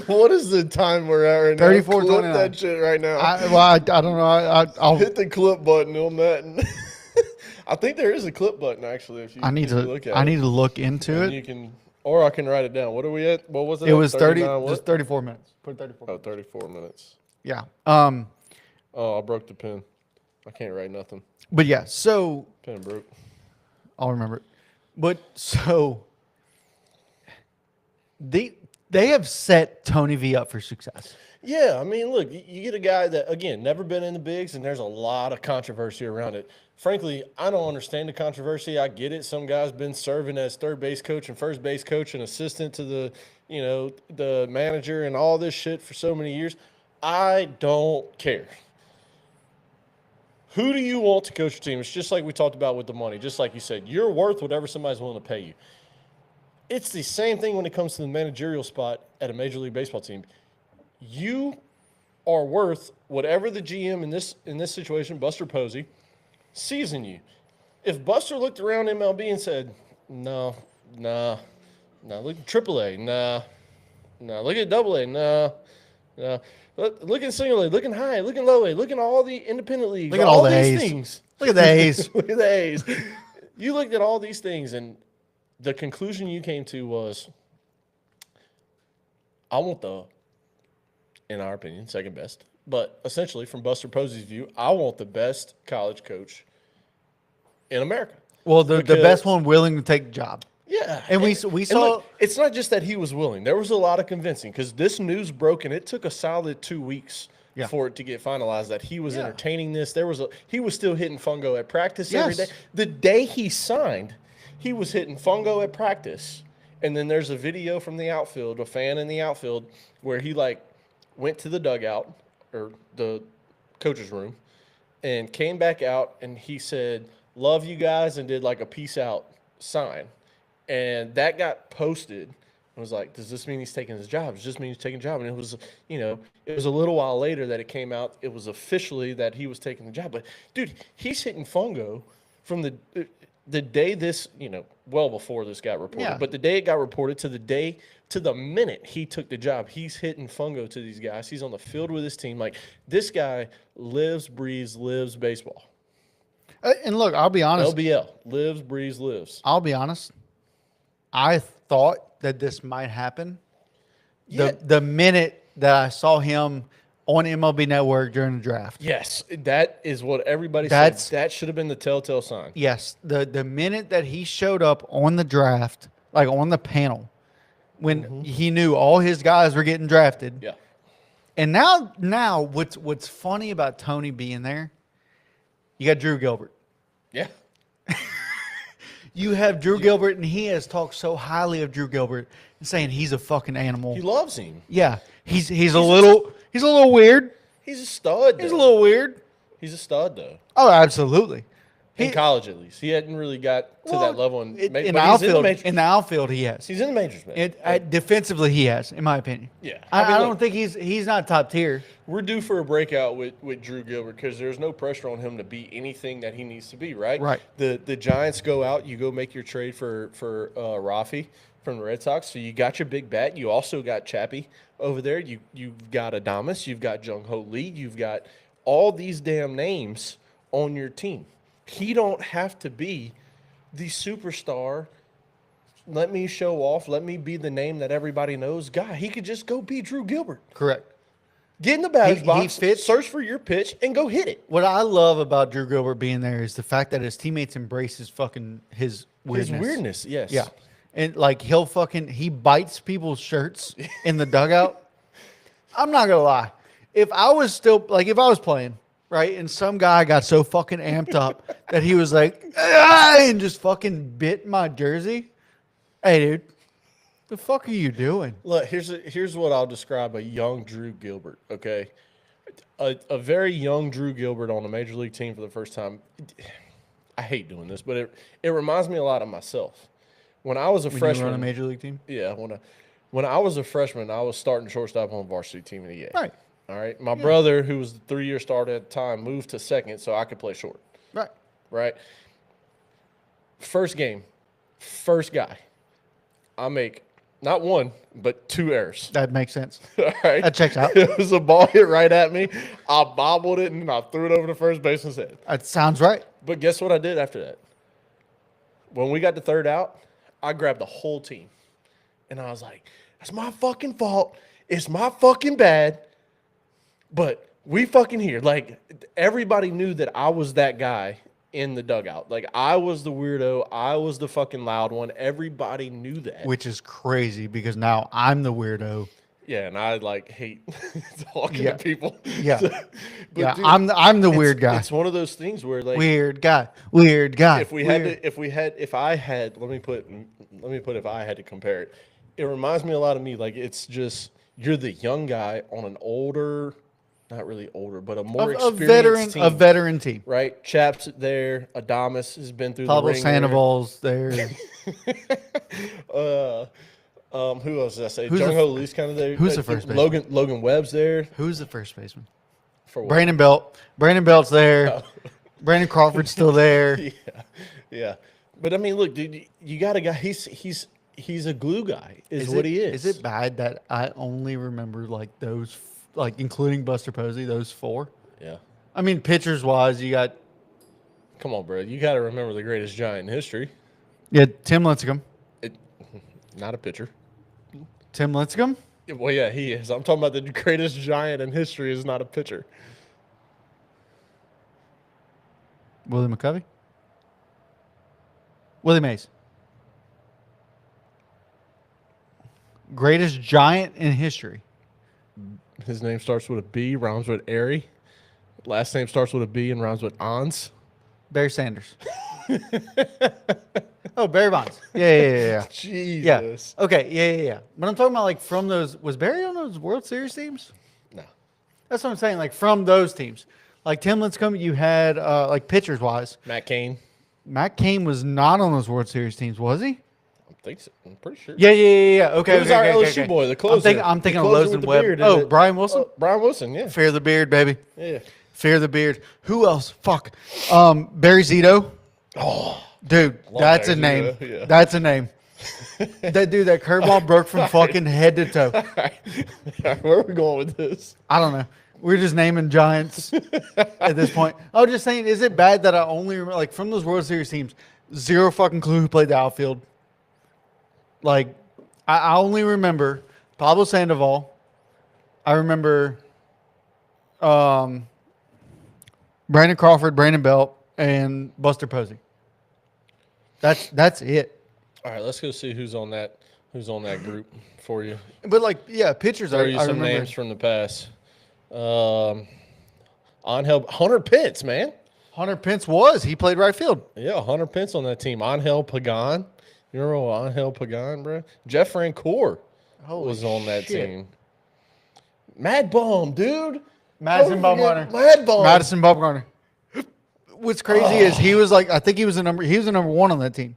what is the time we're at right now? 34, Clip 29. that shit right now. I don't know. I'll Hit the clip button on that. And I think there is a clip button actually. If you need if you to look at I it. need to look into And it. you can, or I can write it down. What are we at? What was it? It was 30, 39 what? just 34 minutes. Put 34. Oh, 34 minutes. Yeah. Oh, I broke the pen. I can't write nothing. But yeah, so Pen broke. I'll remember it. But so they have set Tony V up for success. Yeah, I mean, look, you get a guy that, again, never been in the bigs, and there's a lot of controversy around it. Frankly, I don't understand the controversy. I get it. Some guy's been serving as third base coach and first base coach and assistant to the manager and all this shit for so many years. I don't care. Who do you want to coach your team? It's just like we talked about with the money. Just like you said, you're worth whatever somebody's willing to pay you. It's the same thing when it comes to the managerial spot at a Major League Baseball team. You are worth whatever the GM in this situation, Buster Posey, sees in you. If Buster looked around MLB and said, no, look at AAA, no, look at AA, no. Look at single A, looking high, looking low A, looking at all the independent leagues, Look at all the these A's. things. Look at the A's. Look at the A's. You looked at all these things, and the conclusion you came to was, I want in our opinion, second best. But essentially, from Buster Posey's view, I want the best college coach in America. Well, the best one willing to take the job. Yeah. And we saw. Look, it's not just that he was willing. There was a lot of convincing because this news broke, and it took a solid 2 weeks for it to get finalized that he was entertaining this. He was still hitting fungo at practice every day. The day he signed, he was hitting fungo at practice. And then there's a video from the outfield, a fan in the outfield, where he went to the dugout or the coach's room and came back out and he said, "Love you guys," and did a peace out sign. And that got posted. I was like, does this mean he's taking his job? Does this mean he's taking a job? And it was, it was a little while later that it came out. It was officially that he was taking the job. But dude, he's hitting fungo from the day this, well before this got reported, but the day it got reported to the minute he took the job, he's hitting fungo to these guys. He's on the field with his team. This guy lives, breathes, lives baseball. And look, I'll be honest. LBL, lives, breathes, lives. I'll be honest. I thought that this might happen. Yeah. The minute that I saw him on MLB Network during the draft. Yes, that is what everybody said. That should have been the telltale sign. Yes, the minute that he showed up on the draft, on the panel, when he knew all his guys were getting drafted. Yeah. And now what's funny about Tony being there, you got Drew Gilbert. Yeah. You have Drew Gilbert, and he has talked so highly of Drew Gilbert and saying he's a fucking animal. He loves him. Yeah. He's a little weird. He's a stud, though. He's a little weird. He's a stud, though. Oh, absolutely. In college, at least. He hadn't really got to that level. In the outfield, he has. He's in the majors, man. Defensively, he has, in my opinion. Yeah. I don't think he's not top tier. We're due for a breakout with Drew Gilbert because there's no pressure on him to be anything that he needs to be, right? Right. The Giants go out. You go make your trade for Rafi from the Red Sox. So you got your big bat. You also got Chappie over there. You've got Adames. You've got Jung Ho Lee. You've got all these damn names on your team. He don't have to be the superstar. Let me show off. Let me be the name that everybody knows. Guy, he could just go be Drew Gilbert. Correct. Get in the batter's box, he fits. search for your pitch, and go hit it. What I love about Drew Gilbert being there is the fact that his teammates embrace his weirdness. His weirdness, yes. Yeah. And he bites people's shirts in the dugout. I'm not gonna lie. If I was playing, right, and some guy got so fucking amped up that he was and just fucking bit my jersey. Hey, dude, the fuck are you doing? Look, here's what I'll describe a young Drew Gilbert, okay? A very young Drew Gilbert on a major league team for the first time. I hate doing this, but it reminds me a lot of myself. When I was a freshman. You were on a major league team? Yeah. When I was a freshman, I was starting shortstop on the varsity team in the EA. Right. All right. My brother, who was the 3-year starter at the time, moved to second so I could play short. Right. Right. First game, first guy. I make not one, but 2 errors. That makes sense. All right. That checks out. It was a ball hit right at me. I bobbled it, and I threw it over the first baseman's head. That sounds right. But guess what I did after that? When we got to third out, I grabbed the whole team. And I was like, that's my fucking fault. It's my fucking bad. But we fucking here. Everybody knew that I was that guy in the dugout. I was the weirdo. I was the fucking loud one. Everybody knew that. Which is crazy because now I'm the weirdo Yeah, and I like hate talking Yeah. to people. Yeah. But, Yeah, dude, I'm the weird guy. It's one of those things where like Weird guy. Weird guy. if I had if I had to compare it, it reminds me a lot of me. Like it's just you're the young guy on an older, not really older, but a more experienced team. A veteran team. Right? Chaps there. Adamas has been through Pablo the ring. Sandoval's there. Who else did I say? Who's Jung the- Ho Lee's kind of there. who's the first baseman? Logan Webb's there. Who's the first baseman? For what? Brandon Belt. Brandon Belt's there. Brandon Crawford's still there. Yeah. But I mean, look, dude, you got a guy. He's a glue guy. Is what he is. Is it bad that I only remember like those, like including Buster Posey, those 4? Yeah. I mean, pitchers wise, you got Come on, bro. You got to remember the greatest giant in history. Tim Lincecum. Not a pitcher. Tim Lincecum. Well, yeah, he is. I'm talking about the greatest giant in history is not a pitcher. Willie McCovey. Willie Mays. Greatest giant in history. His name starts with a B, rhymes with Airy. Last name starts with a B and rhymes with Ons. Barry Sanders. Oh, Barry Bonds. Yeah. Jesus. Yeah. Okay. Yeah. But I'm talking about like from those. Was Barry on those World Series teams? No. That's what I'm saying. Like from those teams, like Tim Lincecum, you had like pitchers wise. Matt Cain. Matt Cain was not on those World Series teams, was he? I think so. I'm pretty sure. Yeah. Okay. Who's our LSU boy, the closer? I'm thinking The of closer Lowe's with and the Webb. beard, Oh, is it? Brian Wilson. Brian Wilson, yeah. Fear the beard, baby. Yeah. Fear the beard. Who else? Fuck. Barry Zito. Oh, Dude, that's a Barry name. Zito, yeah. That's a name. That dude, that curveball broke from fucking head to toe. All right, where are we going with this? I don't know. We're just naming giants at this point. I was just saying, is it bad that I only remember, like, from those World Series teams, zero fucking clue who played the outfield? Like, I only remember Pablo Sandoval. I remember Brandon Crawford, Brandon Belt, and Buster Posey. That's it. All right, let's go see who's on that group for you. But like, yeah, pitchers. Throw you I some remember. names from the past. Hunter Pence, man. Hunter Pence was. He played right field. Yeah, Hunter Pence on that team. Angel Pagan. You remember Angel Pagan, bro? Jeff Francoeur was on that team. Mad Bum, dude. Madison Bumgarner. Mad Bum. Madison Bumgarner. What's crazy is he was like, I think he was the number 1 on that team.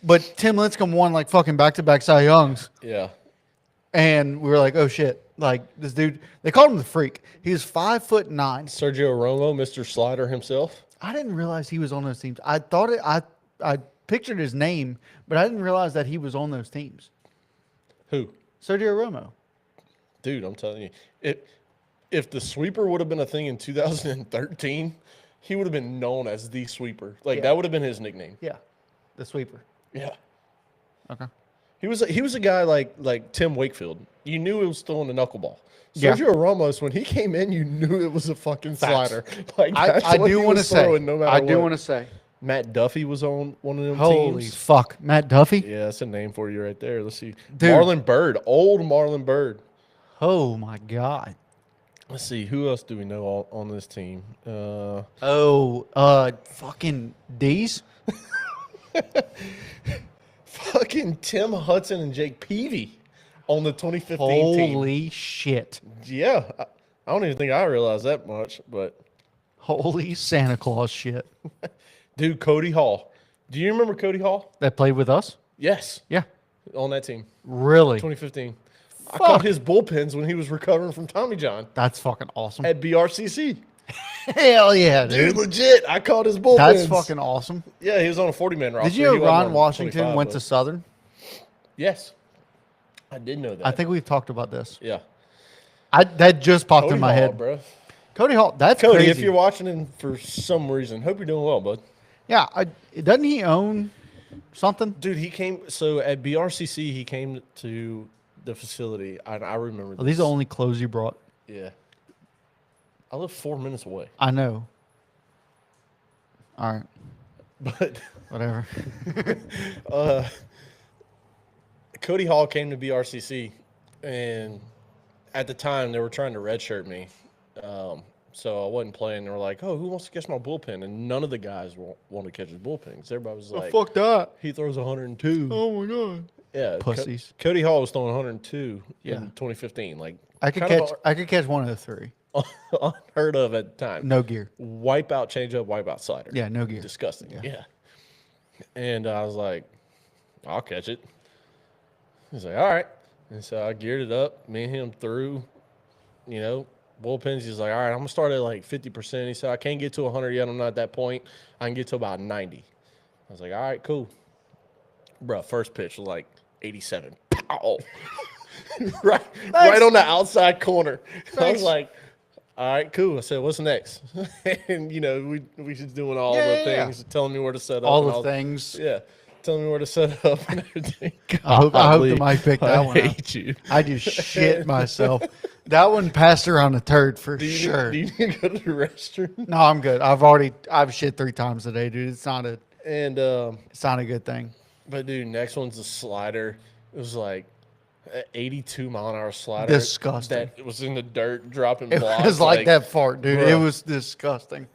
But Tim Lincecum won like fucking back-to-back Cy Youngs. Yeah. And we were like, oh shit. Like this dude, they called him the Freak. He was 5'9". Sergio Romo, Mr. Slider himself. I didn't realize he was on those teams. I thought I pictured his name, but I didn't realize that he was on those teams. Who? Sergio Romo. Dude, I'm telling you, if the sweeper would have been a thing in 2013, he would have been known as the sweeper. Like that would have been his nickname. Yeah. The sweeper. Yeah. Okay. He was a guy like Tim Wakefield. You knew he was throwing the knuckleball. Yeah. Sergio Ramos, when he came in, you knew it was a fucking Facts. slider. Like I do want to say. No matter I do what. want to say. Matt Duffy was on one of them Holy teams. fuck, Matt Duffy. Yeah, that's a name for you right there. Let's see. Dude. Marlon Bird, old Marlon Bird. Oh my god. Let's see. Who else do we know on this team? Fucking D's. Fucking Tim Hudson and Jake Peavy on the 2015 team. Holy shit. Yeah, I don't even think I realized that much, but Holy Santa Claus shit. dude, Cody Hall. Do you remember Cody Hall? That played with us? Yes, Yeah. on that team, Really? 2015. I Fuck. caught his bullpens when he was recovering from Tommy John That's fucking awesome. at BRCC. Hell yeah, Dude, dude. legit, I caught his bullpens. That's fucking awesome. Yeah, he was on a 40-man roster. Did you know He wasn't Ron on Washington 25, went but- to Southern? Yes, I did know that. I think we've talked about this. Yeah, That just popped Cody in my Hall, head. bro. Cody Hall. That's Cody, crazy. if you're watching him for some reason, hope you're doing well, bud. Yeah. Doesn't he own something? Dude, he came. So at BRCC, he came to the facility. I remember. Are these the only clothes you brought? Yeah. I live 4 minutes away, I know. All right. but Whatever. Cody Hall came to BRCC, and at the time they were trying to redshirt me. So I wasn't playing. They were like, "Oh, who wants to catch my bullpen?" And none of the guys want to catch his bullpen because everybody was like, fuck that. "He throws 102." Oh my god. Yeah, Pussies. Cody Hall was throwing 102 Yeah. in 2015. Like I could catch one of the three. unheard of at the time. No gear. Wipeout changeup, wipeout slider. Yeah, no gear. Disgusting. Yeah. And I was like, I'll catch it. He's like, all right. And so I geared it up. Me and him threw, bullpens. He's like, all right, I'm going to start at like 50%. He said, I can't get to 100 yet. I'm not at that point. I can get to about 90. I was like, all right, cool. Bro, first pitch was like 87. Pow! right on the outside corner. Thanks. I was like, all right, cool. I said, what's next? And, we just doing all the things, telling me where to set up. All the things. Yeah. Telling me where to set up and everything. I hope the mic picked that one I hate you. I just shit myself. That one passed around a turd for sure. Do you need to go to the restroom? No, I'm good. I've shit 3 times a day, dude. It's not a good thing. But dude, next one's a slider. It was like 82 mile an hour slider. Disgusting. That was in the dirt dropping It blocks. was like that fart, dude. Bro. It was disgusting.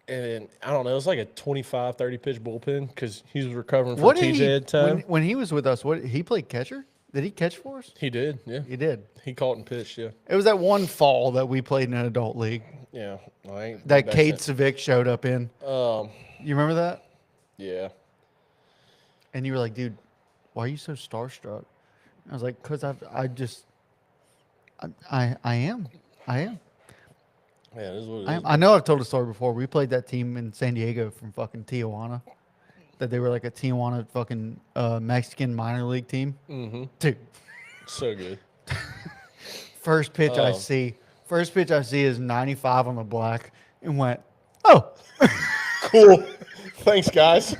And I don't know, it was like a 25, 30 pitch bullpen because he was recovering from TJ at the time. When he was with us, he played catcher? Did he catch for us? He did, yeah. He did. He caught and pitched, yeah. It was that one fall that we played in an adult league. Yeah. That Cade Savick showed up in. You remember that? Yeah. And you were like, dude, why are you so starstruck? I was like, because I am. Yeah, this is what it is. I know I've told a story before. We played that team in San Diego from fucking Tijuana. That they were like a Tijuana fucking Mexican minor league team. Mm-hmm. Dude. So good. First pitch I see is 95 on the black and went, oh. Cool. Thanks, guys.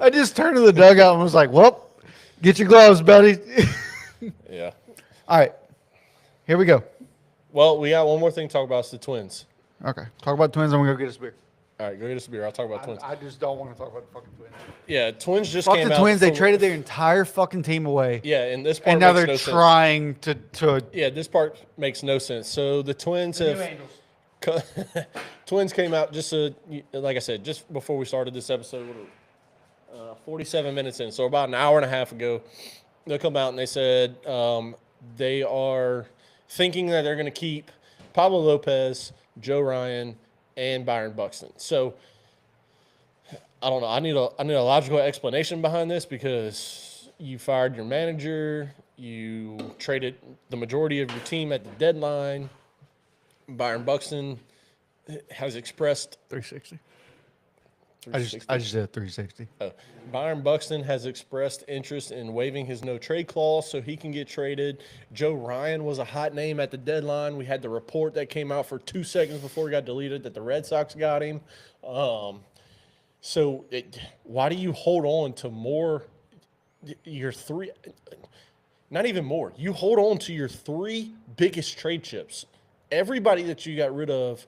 I just turned to the dugout and was like, well, get your gloves, buddy. Yeah. All right. Here we go. Well, we got one more thing to talk about. It's the Twins. Okay. Talk about Twins. I'm going to go get us a beer. All right, go get us a beer. I'll talk about Twins. I just don't want to talk about the fucking Twins. Yeah, Twins just Fuck came the out. Twins. They traded their entire fucking team away. Yeah, and this part And now makes they're no trying to Yeah, this part makes no sense. So the Twins Twins came out just like I said, just before we started this episode, 47 minutes in. So about an hour and a half ago, they come out and they said they are thinking that they're going to keep Pablo Lopez, Joe Ryan, and Byron Buxton. So I don't know. I need a logical explanation behind this because you fired your manager, you traded the majority of your team at the deadline. Byron Buxton has expressed 360. I just did 360. Byron Buxton has expressed interest in waiving his no-trade clause so he can get traded. Joe Ryan was a hot name at the deadline. We had the report that came out for 2 seconds before it got deleted that the Red Sox got him. Why do you hold on to more your three – not even more. You hold on to your 3 biggest trade chips. Everybody that you got rid of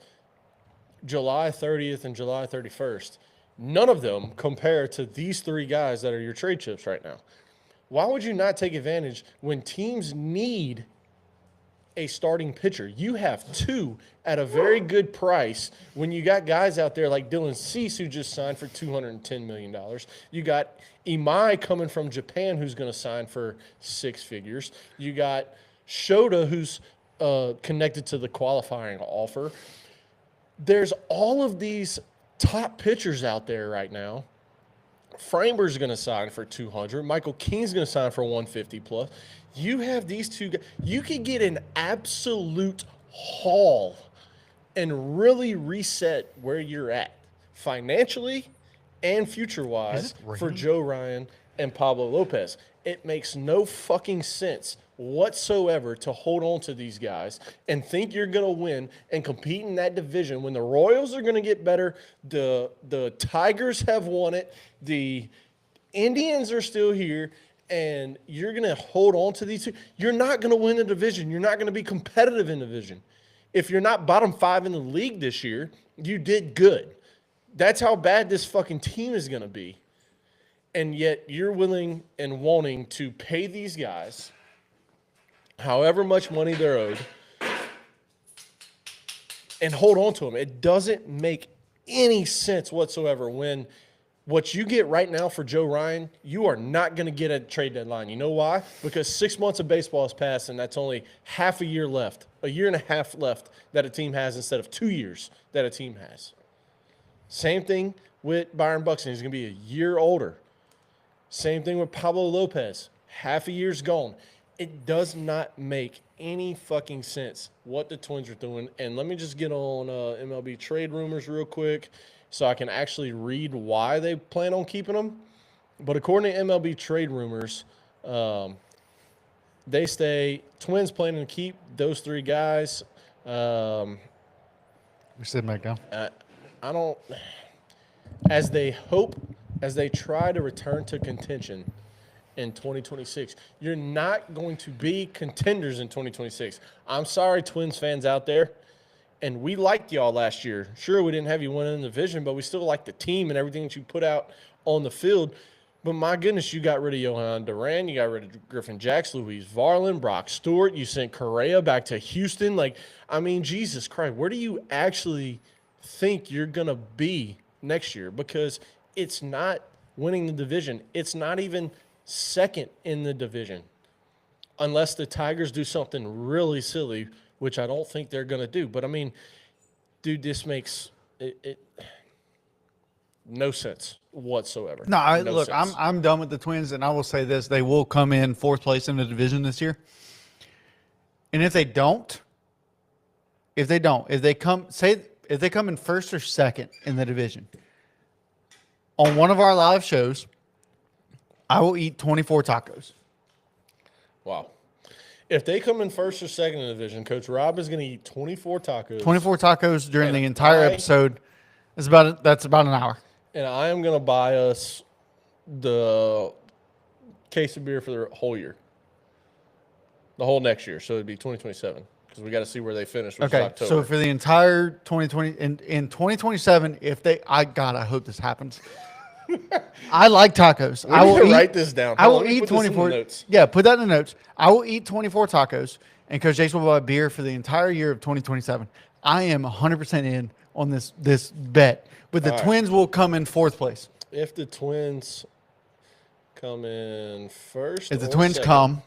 July 30th and July 31st – none of them compare to these 3 guys that are your trade chips right now. Why would you not take advantage when teams need a starting pitcher? You have 2 at a very good price when you got guys out there like Dylan Cease who just signed for $210 million. You got Imai coming from Japan who's going to sign for 6 figures. You got Shota who's connected to the qualifying offer. There's all of these top pitchers out there right now. Framber's going to sign for $200. Michael King's going to sign for $150 plus. You have these 2 guys. You could get an absolute haul and really reset where you're at financially and future-wise for Joe Ryan and Pablo Lopez. It makes no fucking sense whatsoever to hold on to these guys and think you're going to win and compete in that division when the Royals are going to get better, the Tigers have won it, the Indians are still here, and you're going to hold on to these 2. You're not going to win the division. You're not going to be competitive in the division. If you're not bottom 5 in the league this year, you did good. That's how bad this fucking team is going to be. And yet you're willing and wanting to pay these guys however much money they're owed, and hold on to him. It doesn't make any sense whatsoever when what you get right now for Joe Ryan, you are not going to get at trade deadline. You know why? Because 6 months of baseball has passed, and that's only half a year left, a year and a half left that a team has instead of 2 years that a team has. Same thing with Byron Buxton. He's going to be a year older. Same thing with Pablo Lopez. Half a year's gone. It does not make any fucking sense what the Twins are doing. And let me just get on MLB trade rumors real quick so I can actually read why they plan on keeping them. But according to MLB trade rumors, they say Twins planning to keep those 3 guys. We're sitting back down. I don't – as they try to return to contention in 2026. You're not going to be contenders in 2026. I'm sorry, Twins fans out there. And we liked y'all last year. Sure, we didn't have you winning the division, but we still liked the team and everything that you put out on the field. But my goodness, you got rid of Johan Duran. You got rid of Griffin Jacks, Luis Varlin, Brock Stewart. You sent Correa back to Houston. Like, I mean, Jesus Christ, where do you actually think you're going to be next year? Because it's not winning the division. It's not even second in the division unless the Tigers do something really silly, which I don't think they're going to do. But, I mean, dude, this makes it no sense whatsoever. No, look, sense. I'm done with the Twins, and I will say this. They will come in 4th place in the division this year. And if they come in 1st or 2nd in the division, on one of our live shows, I will eat 24 tacos. Wow. If they come in 1st or 2nd in the division, Coach Rob is going to eat 24 tacos. 24 tacos during the entire episode. That's about an hour. And I am going to buy us the case of beer for the whole year. The whole next year. So it'd be 2027 because we got to see where they finish, which is October. So for the entire 2020 in 2027, I hope this happens. I like tacos. I will write this down. I will eat 24. Yeah, put that in the notes. I will eat 24 tacos, and Coach Jace will buy beer for the entire year of 2027. I am 100% in on this bet. But the Twins will come in 4th place. If the Twins come in 1st, if the Twins come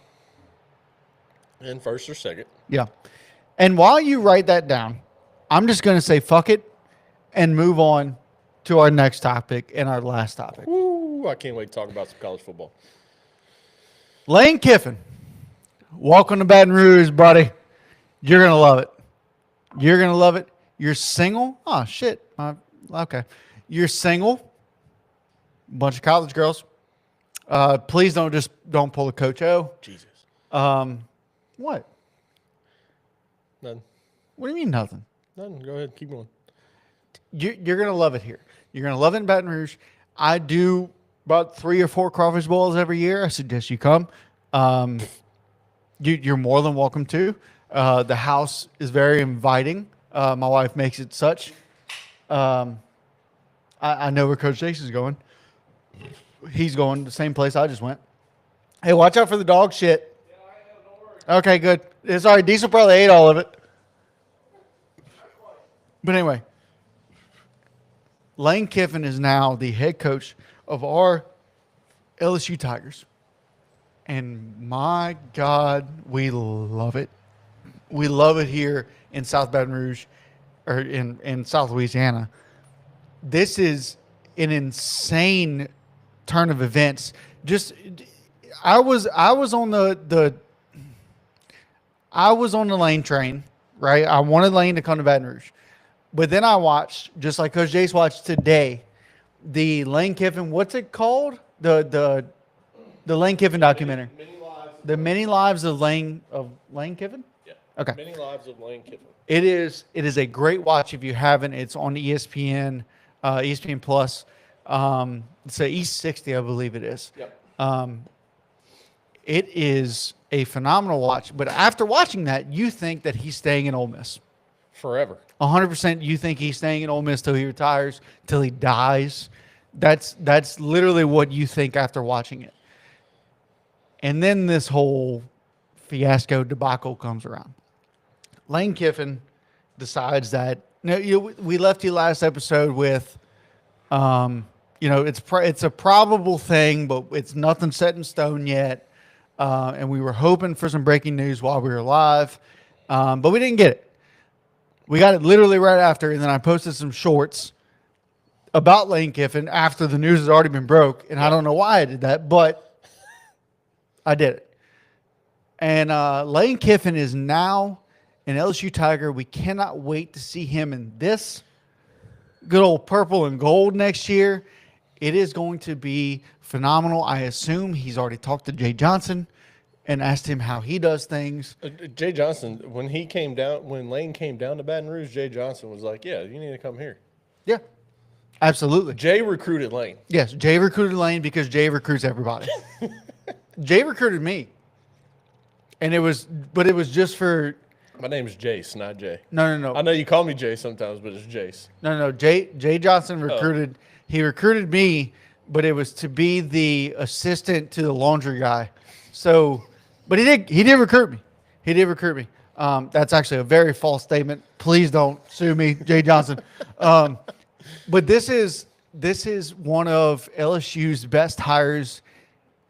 in 1st or 2nd, yeah. And while you write that down, I'm just going to say fuck it and move on to our next topic and our last topic. Woo, I can't wait to talk about some college football. Lane Kiffin, welcome to Baton Rouge, buddy. You're going to love it. You're going to love it. You're single? Oh, shit. Okay. You're single. Bunch of college girls. Please don't pull a Coach O. Jesus. What? None. What do you mean nothing? None. Go ahead. Keep going. You're going to love it here. You're going to love it in Baton Rouge. I do about 3 or 4 crawfish bowls every year. I suggest you come. You're more than welcome to. The house is very inviting. My wife makes it such. I know where Coach Jace is going. He's going the same place I just went. Hey, watch out for the dog shit. Yeah, I know. Don't worry. Okay, good. It's all right. Diesel probably ate all of it. But anyway, Lane Kiffin is now the head coach of our LSU Tigers. And my God, we love it. We love it here in South Baton Rouge, or in South Louisiana. This is an insane turn of events. Just I was on the Lane train, right? I wanted Lane to come to Baton Rouge. But then I watched, just like Coach Jace watched today, the Lane Kiffin, what's it called? The Lane Kiffin documentary. Many Lives of Lane Kiffin? Yeah. Okay. Many Lives of Lane Kiffin. It is a great watch if you haven't. It's on ESPN, ESPN Plus. It's a East 60, I believe it is. Yep. It is a phenomenal watch. But after watching that, you think that he's staying in Ole Miss. Forever. 100% you think he's staying in Ole Miss till he retires, till he dies. That's literally what you think after watching it. And then this whole fiasco debacle comes around. Lane Kiffin decides that we left you last episode with, it's a probable thing, but it's nothing set in stone yet. And we were hoping for some breaking news while we were live, but we didn't get it. We got it literally right after, and then I posted some shorts about Lane Kiffin after the news has already been broke, and I don't know why I did that, but I did it. And Lane Kiffin is now an LSU Tiger. We cannot wait to see him in this good old purple and gold next year. It is going to be phenomenal. I assume he's already talked to Jay Johnson and asked him how he does things. Jay Johnson, when Lane came down to Baton Rouge, Jay Johnson was like, "Yeah, you need to come here." Yeah, absolutely. Jay recruited Lane. Yes, Jay recruited Lane because Jay recruits everybody. Jay recruited me, and it was just for. My name is Jace, not Jay. No. I know you call me Jay sometimes, but it's Jace. No. Jay Johnson recruited. He recruited me, but it was to be the assistant to the laundry guy. So, but he did recruit me. He did recruit me. That's actually a very false statement. Please don't sue me, Jay Johnson. But this is one of LSU's best hires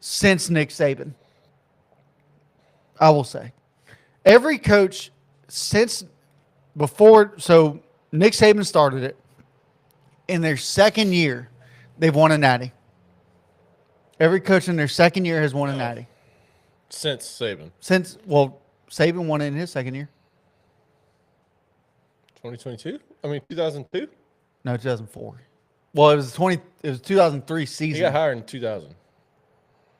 since Nick Saban. I will say, every coach since before. So Nick Saban started it. In their second year, they've won a natty. Every coach in their second year has won a natty. Since Saban. Saban won it in his second year. 2022? I mean, 2002? No, 2004. Well, it was 2003 season. He got hired in 2000.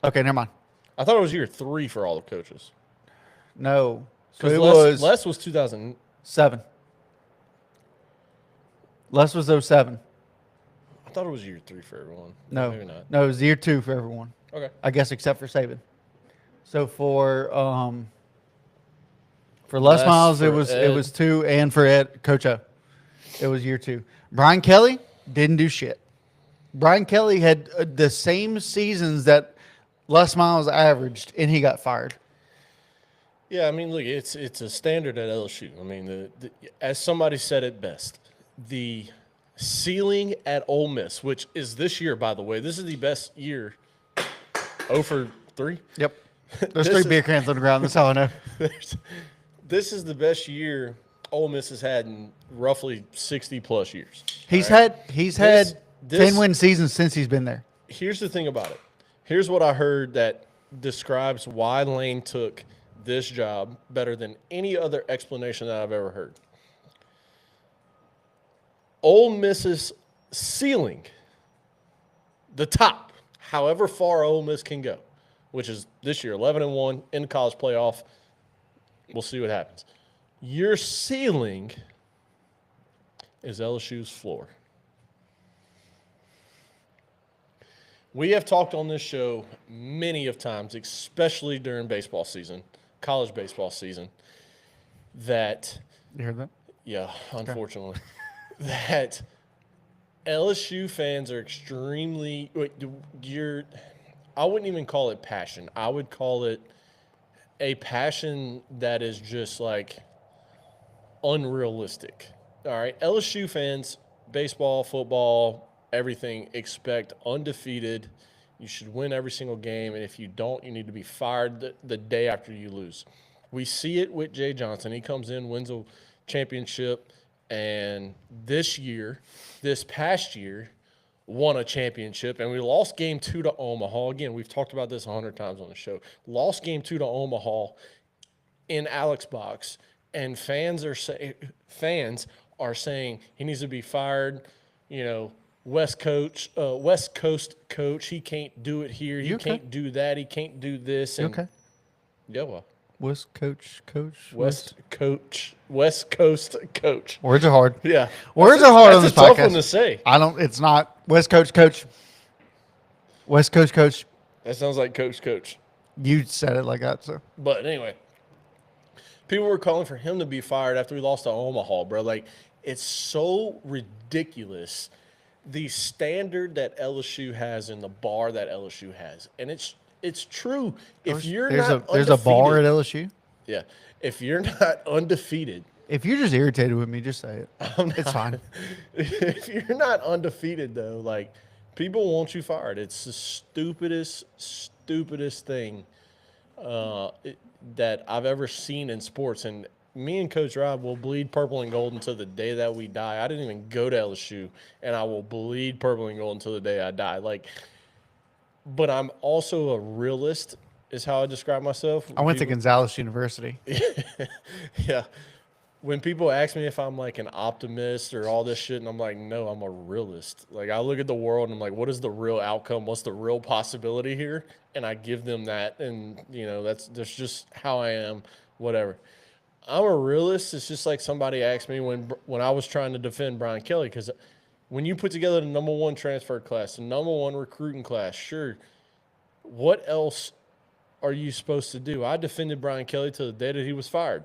Okay, never mind. I thought it was year 3 for all the coaches. No. So Because Les was 2007. Les was 07. I thought it was year 3 for everyone. No. Maybe not. No, it was year 2 for everyone. Okay. I guess except for Saban. So for Les Miles, it was 2, and for Ed, Coach O, it was year 2. Brian Kelly didn't do shit. Brian Kelly had the same seasons that Les Miles averaged, and he got fired. Yeah, I mean, look, it's a standard at LSU. I mean, as somebody said it best, the ceiling at Ole Miss, which is this year, by the way, this is the best year. 0 for 3? Yep. There's 3 beer cans on the ground. That's how I know. This is the best year Ole Miss has had in roughly 60-plus years. He's had 10-win seasons since he's been there. Here's the thing about it. Here's what I heard that describes why Lane took this job better than any other explanation that I've ever heard. Ole Miss's ceiling, the top, however far Ole Miss can go, which is this year 11-1 in the college playoff. We'll see what happens. Your ceiling is LSU's floor. We have talked on this show many of times, especially during baseball season, college baseball season, that you heard that? Yeah, unfortunately. Okay. That LSU fans are extremely I wouldn't even call it passion. I would call it a passion that is just like unrealistic. All right, LSU fans, baseball, football, everything, expect undefeated. You should win every single game, and if you don't, you need to be fired the day after you lose. We see it with Jay Johnson. He comes in, wins a championship, and this past year, won a championship, and we lost Game 2 to Omaha. Again, we've talked about this 100 times on the show. Lost Game 2 to Omaha in Alex Box, and fans are saying he needs to be fired. You know, West Coast coach. He can't do it here. He can't do that. He can't do this. And, okay. Yeah, well. West Coast coach. Words are hard. Yeah. Words are hard on this podcast. That's a tough one to say. It's not. West Coast coach. West Coast coach. That sounds like coach. You said it like that, so. But anyway, people were calling for him to be fired after we lost to Omaha, bro. Like, it's so ridiculous, the standard that LSU has and the bar that LSU has. And it's It's true. If you're there's not there's a bar at undefeated- LSU. yeah, if you're not undefeated, If you're just irritated with me, just say it. It's fine. if you're not undefeated though, like people want you fired. It's the stupidest thing that I've ever seen in sports. And me and Coach Rob will bleed purple and gold until the day that we die. I didn't even go to LSU, and I will bleed purple and gold until the day I die. But I'm also a realist, is how I describe myself. I went to Gonzales University. Yeah. When people ask me if I'm like an optimist or all this shit, and I'm like, no, I'm a realist. Like, I look at the world and I'm like, what is the real outcome? What's the real possibility here? And I give them that. And, that's just how I am, whatever. I'm a realist. It's just like somebody asked me when I was trying to defend Brian Kelly, because when you put together the number one transfer class, the number one recruiting class, sure, what else are you supposed to do? I defended Brian Kelly till the day that he was fired.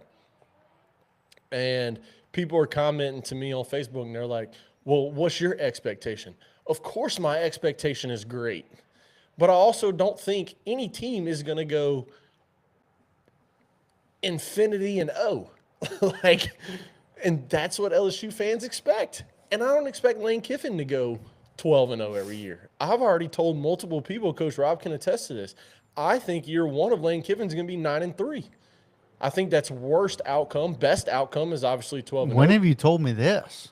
And people are commenting to me on Facebook, and they're like, well, what's your expectation? Of course my expectation is great. But I also don't think any team is going to go infinity and O. And that's what LSU fans expect. And I don't expect Lane Kiffin to go 12-0 every year. I've already told multiple people, Coach Rob can attest to this, I think year one of Lane Kiffin is going to be 9-3. I think that's worst outcome. Best outcome is obviously 12-0. When have you told me this?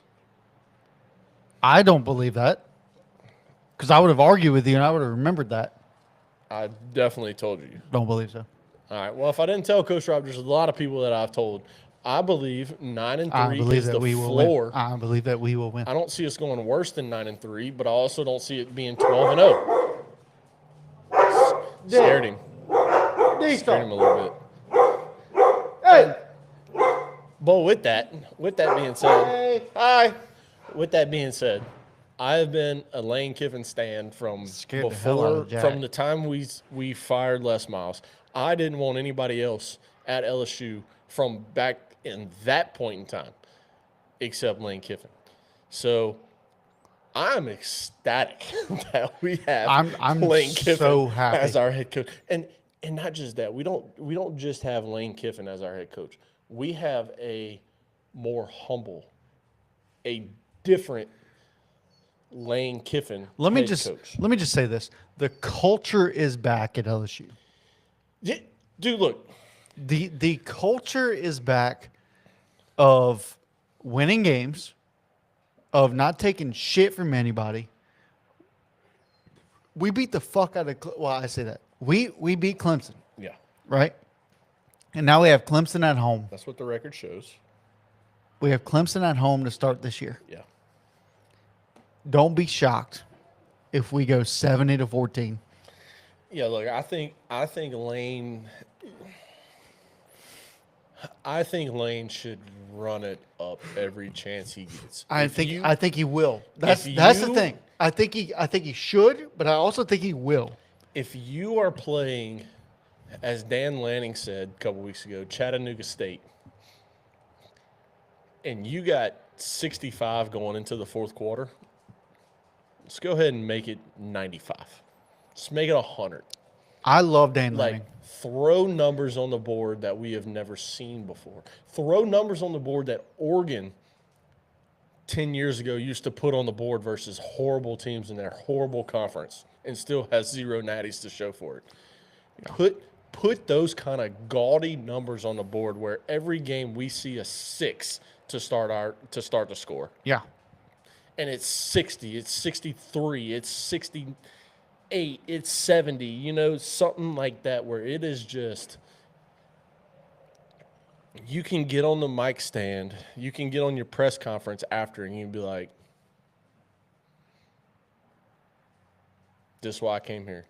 I don't believe that, because I would have argued with you and I would have remembered that. I definitely told you. Don't believe so. All right. Well, if I didn't tell Coach Rob, there's a lot of people that I've told. I believe 9-3 is the floor. I believe that we will win. I don't see us going worse than 9-3, but I also don't see it being 12-0. Scared him. Scared him a little bit. Hey. But with that being said, hi. With that being said, I have been a Lane Kiffin stand from Scared the hell out of Jack. from the time we fired Les Miles. I didn't want anybody else at LSU from back in that point in time, except Lane Kiffin. So I'm ecstatic that we have I'm Lane Kiffin so happy. as our head coach. And not just that, we don't just have Lane Kiffin as our head coach. We have a more humble, a different Lane Kiffin Let me head just coach. let me just say this: the culture is back at LSU. Yeah, dude, look. The culture is back of winning games, of not taking shit from anybody. We beat the fuck out of I say that. We beat Clemson, Yeah, right? And now we have Clemson at home. that's what the record shows. We have Clemson at home to start this year. Yeah. Don't be shocked if we go 70-14. Yeah, look, I think Lane should run it up every chance he gets. I think he will. That's the thing. I think he should, but I also think he will. If you are playing, as Dan Lanning said a couple weeks ago, Chattanooga State, and you got 65 going into the fourth quarter, let's go ahead and make it 95. Just make it 100. I love Dan Lanning. Like, throw numbers on the board that we have never seen before. Throw numbers on the board that Oregon 10 years ago used to put on the board versus horrible teams in their horrible conference and still has 0 natties to show for it. Yeah. Put those kind of gaudy numbers on the board where every game we see a 6 to start the score. Yeah. And it's 60, it's 63, it's 68, it's 70, something like that, where it is just, you can get on the mic stand, you can get on your press conference after, and you can be like, this is why I came here.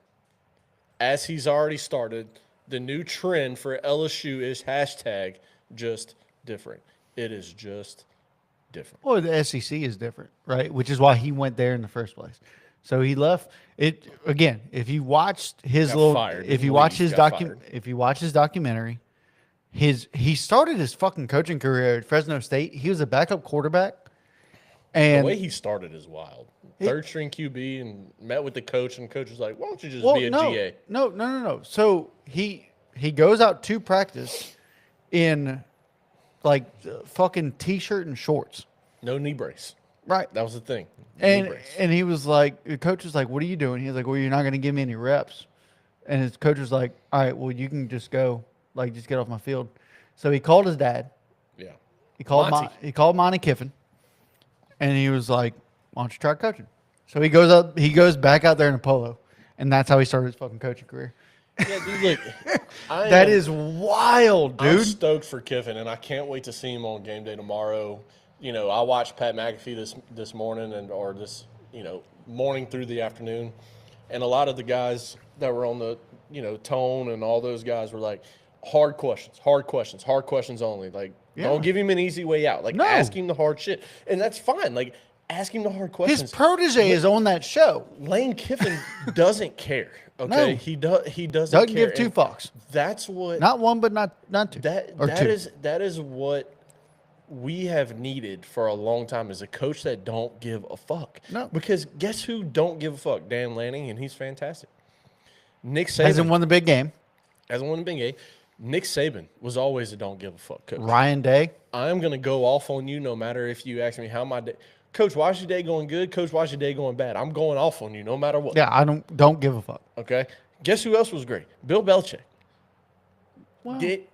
As he's already started, the new trend for LSU is hashtag just different. It is just different. Well, the SEC is different, right? Which is why he went there in the first place. So he left it again. If you watched his if you watch his documentary, he started his fucking coaching career at Fresno State. He was a backup quarterback And the way he started is wild. Third string QB and met with the coach, and the coach was like, "Why don't you just be a GA?" No. So he goes out to practice in like fucking t-shirt and shorts. No knee brace. Right. That was the thing. And he was like, the coach was like, "What are you doing?" He was like, "Well, you're not going to give me any reps." And his coach was like, "All right, well, you can just go, like, just get off my field." So he called his dad. Yeah. He called Monty. he called Monty Kiffin, and he was like, "Why don't you try coaching?" So he goes up. He goes back out there in a polo, and that's how he started his fucking coaching career. Yeah, dude, look, That is wild, dude. I'm stoked for Kiffin, and I can't wait to see him on game day tomorrow. You know, I watched Pat McAfee this morning or this morning through the afternoon, and a lot of the guys that were on the Tone and all those guys were like, hard questions only. Like, don't give him an easy way out. Like, ask him the hard shit, and that's fine. Like, ask him the hard questions. His protege is on that show. Lane Kiffin doesn't care. Okay, No. he doesn't care. give two fucks. That's what Not one, but not two. That is what we have needed for a long time, is a coach that don't give a fuck. No. Because guess who don't give a fuck? Dan Lanning, and he's fantastic. Nick Saban Hasn't won the big game. hasn't won the big game. Nick Saban was always a don't give a fuck coach. Ryan Day. I'm going to go off on you no matter if you ask me how my day. Coach, why's your day going good? Coach, why's your day going bad? I'm going off on you no matter what. Yeah, I don't give a fuck. Okay? Guess who else was great? Bill Belichick. Well, Get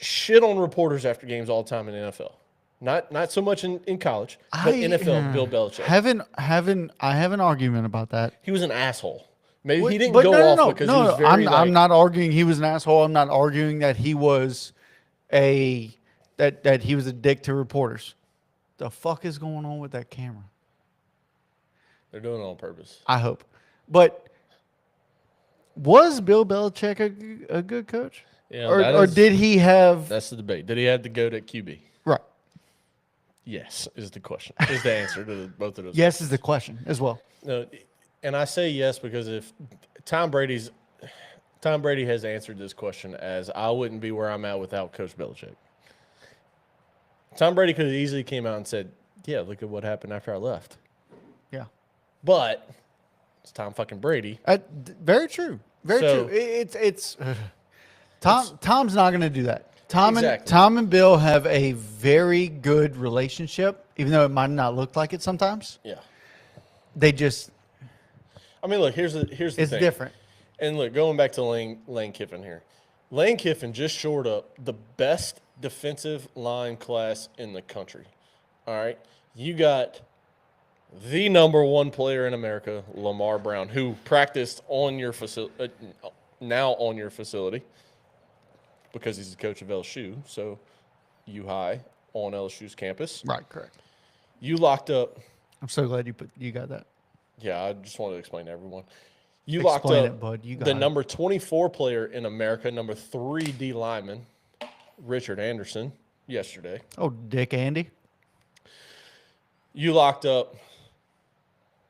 shit on reporters after games all the time in the NFL. Not so much in college, but NFL, Bill Belichick. I have an argument about that. He was an asshole. Maybe he didn't But go no, off because he was very I'm not arguing he was an asshole. I'm not arguing that he was that he was a dick to reporters. The fuck is going on with that camera? They're doing it on purpose. I hope. But was Bill Belichick a good coach? Yeah, or did he have? That's the debate. Did he have to go to QB? Right. Yes, is the question. Is the answer to both of those. Yes is the question as well. No, and I say yes because if Tom Brady has answered this question as I wouldn't be where I'm at without Coach Belichick. Tom Brady could have easily came out and said, "Yeah, look at what happened after I left." Yeah. But it's Tom fucking Brady. Very true. Very true. It's Tom's not going to do that. Tom and Bill have a very good relationship, even though it might not look like it sometimes. Yeah. They just. I mean, look, here's the thing. It's different. And look, going back to Lane Kiffin here. Lane Kiffin just shored up the best defensive line class in the country. All right? You got the number one player in America, Lamar Brown, who practiced on your facility, now on your facility, because he's the coach of LSU, so U-High on LSU's campus. Right, correct. You locked up. I'm so glad you got that. Yeah, I just wanted to explain to everyone. You Explain locked up it, bud. You got the it. number 24 player in America, number 3 D lineman, Richard Anderson, yesterday. Oh, Dick Andy. You locked up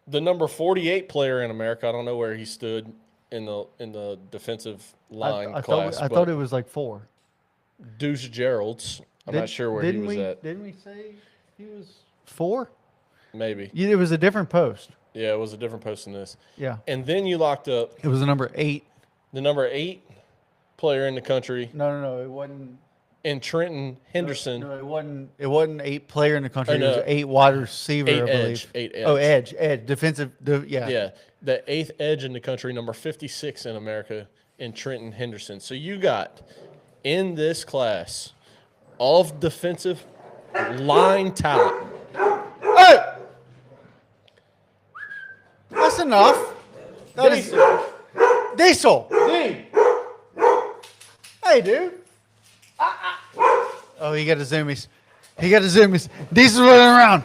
the number 48 player in America. I don't know where he stood in the defensive line class. I thought it was like 4. Deuce Gerald's. I'm not sure where he was at. Didn't we say he was 4? Maybe. It was a different post. Yeah, it was a different post than this. Yeah. And then you locked up It was the number 8. the number 8 player in the country No, it wasn't. in Trenton Henderson. No, it wasn't 8 player in the country. Oh, no. It was 8 wide receiver, 8 I believe. edge. 8 edge. Oh, edge, defensive. Yeah. Yeah, the 8th edge in the country, number 56 in America, in Trenton Henderson. So you got in this class of defensive line talent. Hey! That's enough. That is Diesel. Hey, dude. Oh, he got the zoomies. Diesel's running around.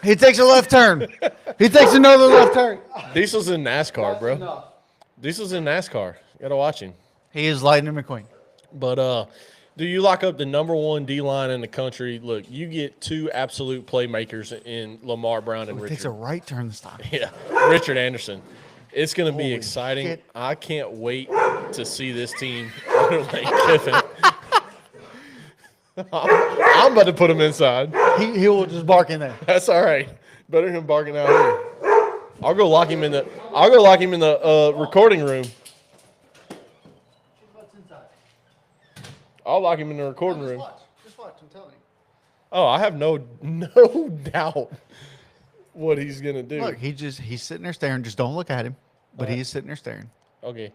He takes a left turn. He takes another left turn. Diesel's in NASCAR, bro. Diesel's in NASCAR. You gotta watch him. He is Lightning McQueen. But do you lock up the number 1 D line in the country? Look, you get 2 absolute playmakers in Lamar Brown and He Richard. takes a right turn this time. Yeah, Richard Anderson. It's going to be exciting. shit. I can't wait to see this team under Lane Kiffin. I'm about to put him inside. He will just bark in there. That's all right. Better him barking out here. I'll go lock him in the recording room. I'll lock him in the recording room. Just watch. I'm telling you. Oh, I have no doubt what he's gonna do. Look, he's sitting there staring. Just don't look at him. But he's sitting there staring. Okay.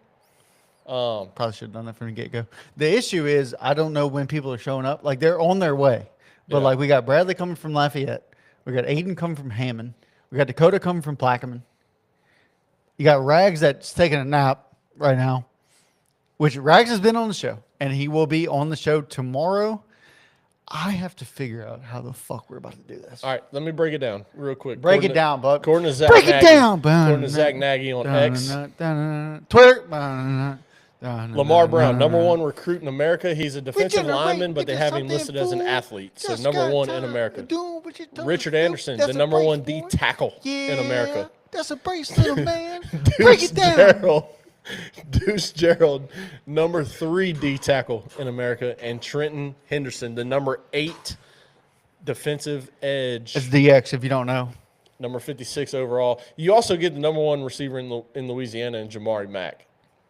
Probably should have done that from the get-go. The issue is I don't know when people are showing up. Like, they're on their way. But, Yeah. like, we got Bradley coming from Lafayette. We got Aiden coming from Hammond. We got Dakota coming from Plaquemine. You got Rags that's taking a nap right now, which Rags has been on the show, and he will be on the show tomorrow. I have to figure out how the fuck we're about to do this. All right, let me break it down real quick. Break it down, bud. According to Zach Break Nagy, it down, bud. According to Zach Nagy on X, Twitter. Lamar Brown, number one recruit in America. He's a defensive lineman, but they have him listed as an athlete, so number one in America. Richard Anderson, the number one D tackle in America. That's a brace, little man. Break it down. Deuce Gerald, number 3 D tackle in America, and Trenton Henderson, the number 8 defensive edge. It's DX if you don't know. Number 56 overall. You also get the number 1 receiver in Louisiana, and Jamari Mack.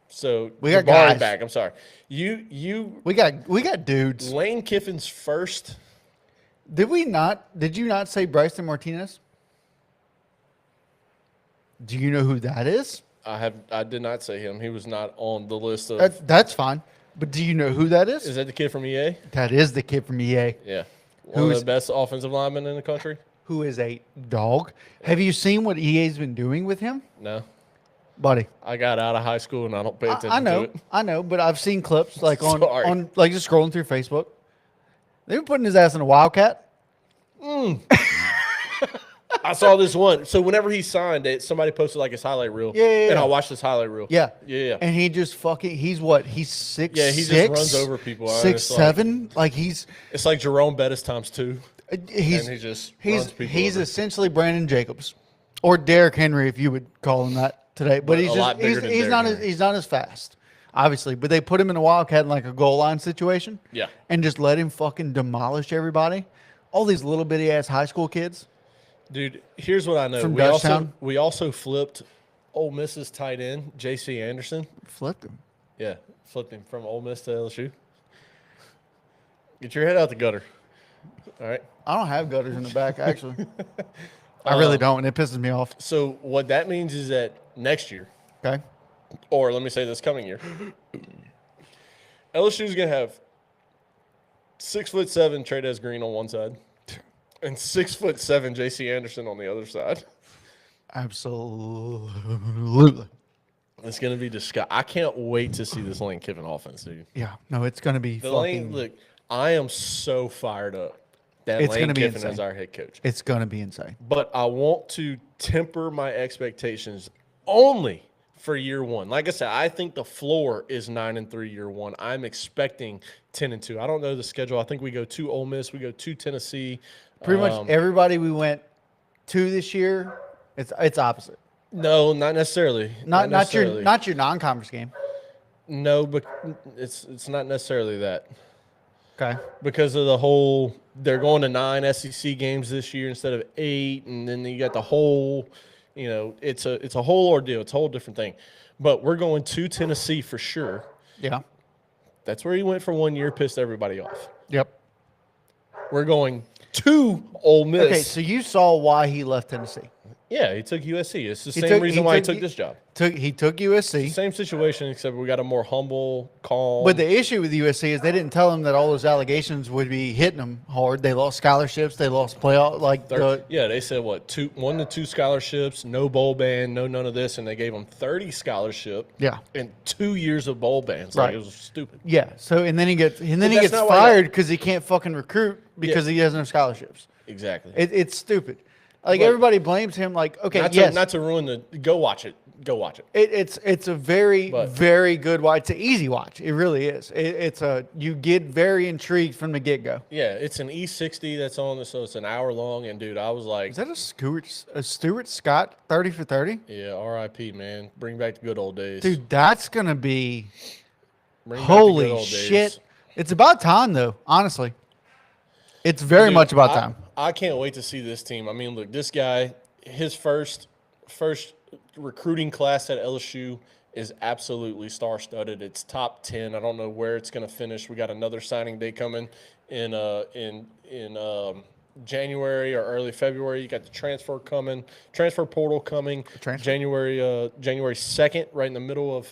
So we got Jamari guys. back. I'm sorry. We got dudes. Lane Kiffin's first. Did you not say Bryson Martinez? Do you know who that is? I did not say him. He was not on the list of. That's fine. But do you know who that is? Is that the kid from EA? That is the kid from EA. Yeah. One of the best offensive linemen in the country. Who is a dog. Have you seen what EA's been doing with him? No. Buddy. I got out of high school and I don't pay attention to it. I know, but I've seen clips like on like just scrolling through Facebook. They've been putting his ass in a Wildcat. I saw this one. So whenever he signed it, somebody posted like his highlight reel. Yeah. And I watched this highlight reel. Yeah. Yeah. And he just he's what? He's 6'6"? Yeah, he just runs over people. 6'7"? Like he's It's like Jerome Bettis times 2. He's and he just runs people he's over. essentially Brandon Jacobs. Or Derrick Henry if you would call him that today. But he's a lot bigger than he's not Derrick Henry. he's not as fast. Obviously, but they put him in a Wildcat in like a goal line situation. Yeah. And just let him fucking demolish everybody. All these little bitty ass high school kids. Dude, here's what I know. From We also flipped Ole Miss's tight end, J.C. Anderson. Flipped him. Yeah, flipped him from Ole Miss to LSU. Get your head out the gutter. All right. I don't have gutters in the back, actually. I really don't, and it pisses me off. So what that means is that next year, Okay. or let me say this coming year, LSU's going to have 6'7" Trades Green on one side and 6'7" J.C. Anderson on the other side. Absolutely. It's going to be disgusting. I can't wait to see this Lane Kiffin offense, dude. Yeah. No, it's going to be Look, I am so fired up that It's Lane gonna be Kiffin insane. is our head coach. It's going to be insane. But I want to temper my expectations only for year one. Like I said, I think the floor is 9-3 year one. I'm expecting 10-2. I don't know the schedule. I think we go to Ole Miss. We go to Tennessee. Pretty much everybody we went to this year, it's opposite. No, not necessarily. Not your non-conference game. No, but it's not necessarily that. Okay. Because of the whole, they're going to 9 SEC games this year instead of 8, and then you got the whole, it's a whole ordeal. It's a whole different thing. But we're going to Tennessee for sure. Yeah. That's where he went for 1 year, pissed everybody off. Yep. We're going to Ole Miss. Okay, so you saw why he left Tennessee. Yeah, he took USC. It's the same reason why he took this job. He took USC. Same situation, except we got a more humble, calm. But the issue with USC is they didn't tell him that all those allegations would be hitting them hard. They lost scholarships. They lost playoff. They said 1 to 2 scholarships, no bowl ban, no none of this, and they gave him 30 scholarship. Yeah. And 2 years of bowl bans. Right. It was stupid. Yeah. So and then he gets that's not why fired because he can't fucking recruit because he doesn't have scholarships. Exactly. It's stupid. Like But everybody blames him. Like okay, not to ruin the. Go watch it. Go watch it. It's a very very good watch. It's an easy watch. It really is. You get very intrigued from the get go. Yeah, it's an E60 that's on this, so it's an hour long. And dude, I was like, Is that a Stuart Scott 30 for 30? yeah, R.I.P. man, bring back the good old days. Dude, that's gonna be Bring back the good holy old shit. days. It's about time though, honestly. It's very Dude, much about time. I can't wait to see this team. I mean, look, this guy, his first recruiting class at LSU is absolutely star-studded. It's top 10. I don't know where it's going to finish. We got another signing day coming in January or early February. You got the transfer portal coming January 2nd, right in the middle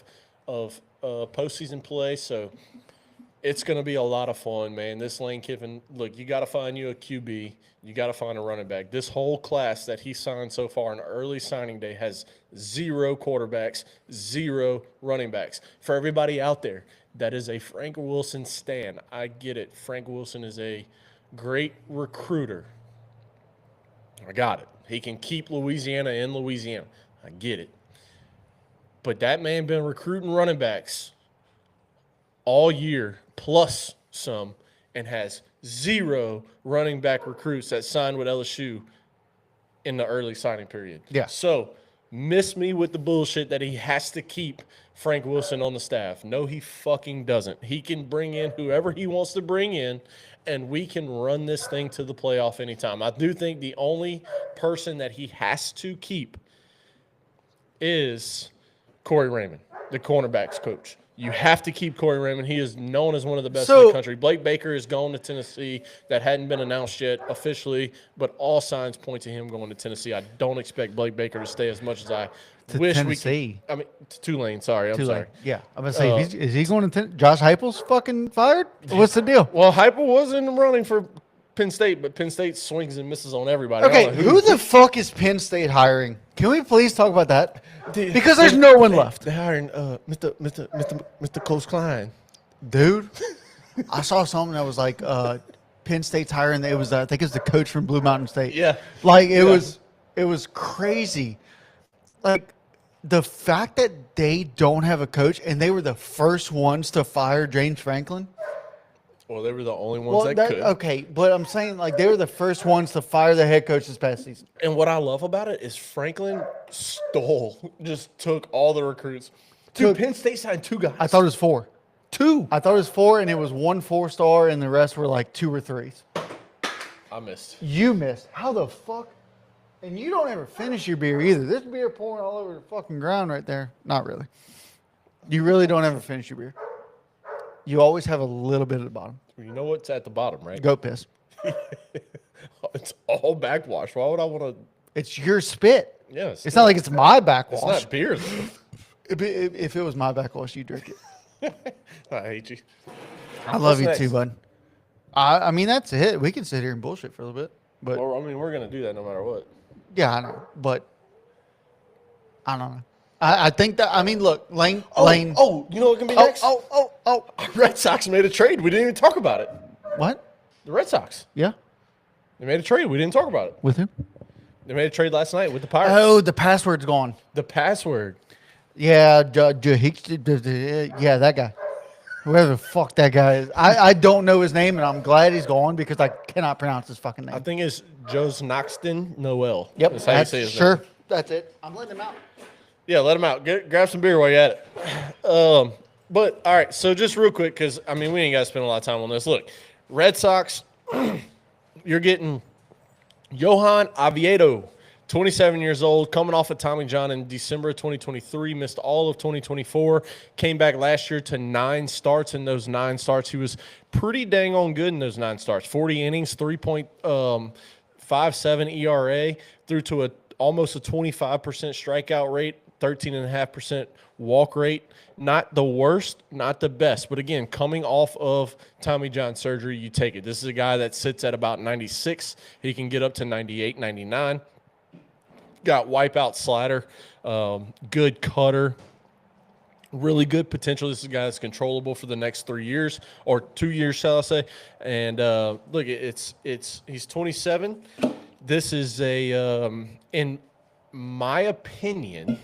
of postseason play. So it's going to be a lot of fun, man. This Lane Kiffin, look, you got to find you a QB. You got to find a running back. This whole class that he signed so far in early signing day has 0 quarterbacks, 0 running backs. For everybody out there that is a Frank Wilson stan, I get it. Frank Wilson is a great recruiter. I got it. He can keep Louisiana in Louisiana. I get it. But that man been recruiting running backs all year, plus some, and has 0 running back recruits that signed with LSU in the early signing period. Yeah. So miss me with the bullshit that he has to keep Frank Wilson on the staff. No, he fucking doesn't. He can bring in whoever he wants to bring in, and we can run this thing to the playoff anytime. I do think the only person that he has to keep is Corey Raymond, the cornerbacks coach. You have to keep Corey Raymond. He is known as one of the best in the country. Blake Baker is going to Tennessee. That hadn't been announced yet officially, but all signs point to him going to Tennessee. I don't expect Blake Baker to stay as much as I wish Tennessee. we could. I mean, Tulane. Sorry, I'm sorry. Yeah, I'm gonna say, is he going to Josh Heupel's fucking fired? What's the deal? Well, Heupel was in the running for Penn State, but Penn State swings and misses on everybody. Okay, who the fuck is Penn State hiring? Can we please talk about that? Because there's no one left. They're hiring Mr. Coach Klein. Dude, I saw something that was like Penn State's hiring. It was I think it's the coach from Blue Mountain State. Yeah, like it was crazy. Like the fact that they don't have a coach and they were the first ones to fire James Franklin. Well, they were the only ones that could. Okay, but I'm saying like they were the first ones to fire the head coach this past season. And what I love about it is Franklin just took all the recruits. Dude, Penn State signed 2 guys. I thought it was 4. 2. I thought it was 4, and it was 1 4-star, and the rest were like 2 or 3s. I missed. You missed. How the fuck? And you don't ever finish your beer either. This beer pouring all over the fucking ground right there. Not really. You really don't ever finish your beer. You always have a little bit at the bottom. You know what's at the bottom, right? Goat piss. It's all backwash. Why would I want to? It's your spit. Yes. It's not like it's my backwash. It's not beer, though. If it was my backwash, you drink it. I hate you. I love you too, bud. I mean, that's it. We can sit here and bullshit for a little bit. But Well, I mean, we're going to do that no matter what. yeah, I know. But I don't know. I think that, I mean, look, Lane. Oh, you know what can be next? Oh. Red Sox made a trade. We didn't even talk about it. What? The Red Sox. Yeah. They made a trade. We didn't talk about it. With who? They made a trade last night with the Pirates. Oh, the password's gone. The password. Yeah, yeah, that guy. Whoever the fuck that guy is. I don't know his name, and I'm glad he's gone because I cannot pronounce his fucking name. I think it's Joe's Noxton Noel. Yep. That's how you say his sure. name. That's it. I'm letting him out. Yeah, let him out. Grab some beer while you're at it. But, all right, so just real quick, because, I mean, we ain't got to spend a lot of time on this. Look, Red Sox, you're getting Johan Oviedo, 27 years old, coming off of Tommy John in December of 2023, missed all of 2024, came back last year to 9 starts. In those 9 starts, he was pretty dang on good in those 9 starts. 40 innings, 3.57 ERA, through to almost a 25% strikeout rate, 13.5% walk rate. Not the worst, not the best. But again, coming off of Tommy John surgery, you take it. This is a guy that sits at about 96. He can get up to 98, 99. Got wipeout slider, good cutter, really good potential. This is a guy that's controllable for the next 3 years or 2 years, shall I say. And look, he's 27. This is in my opinion,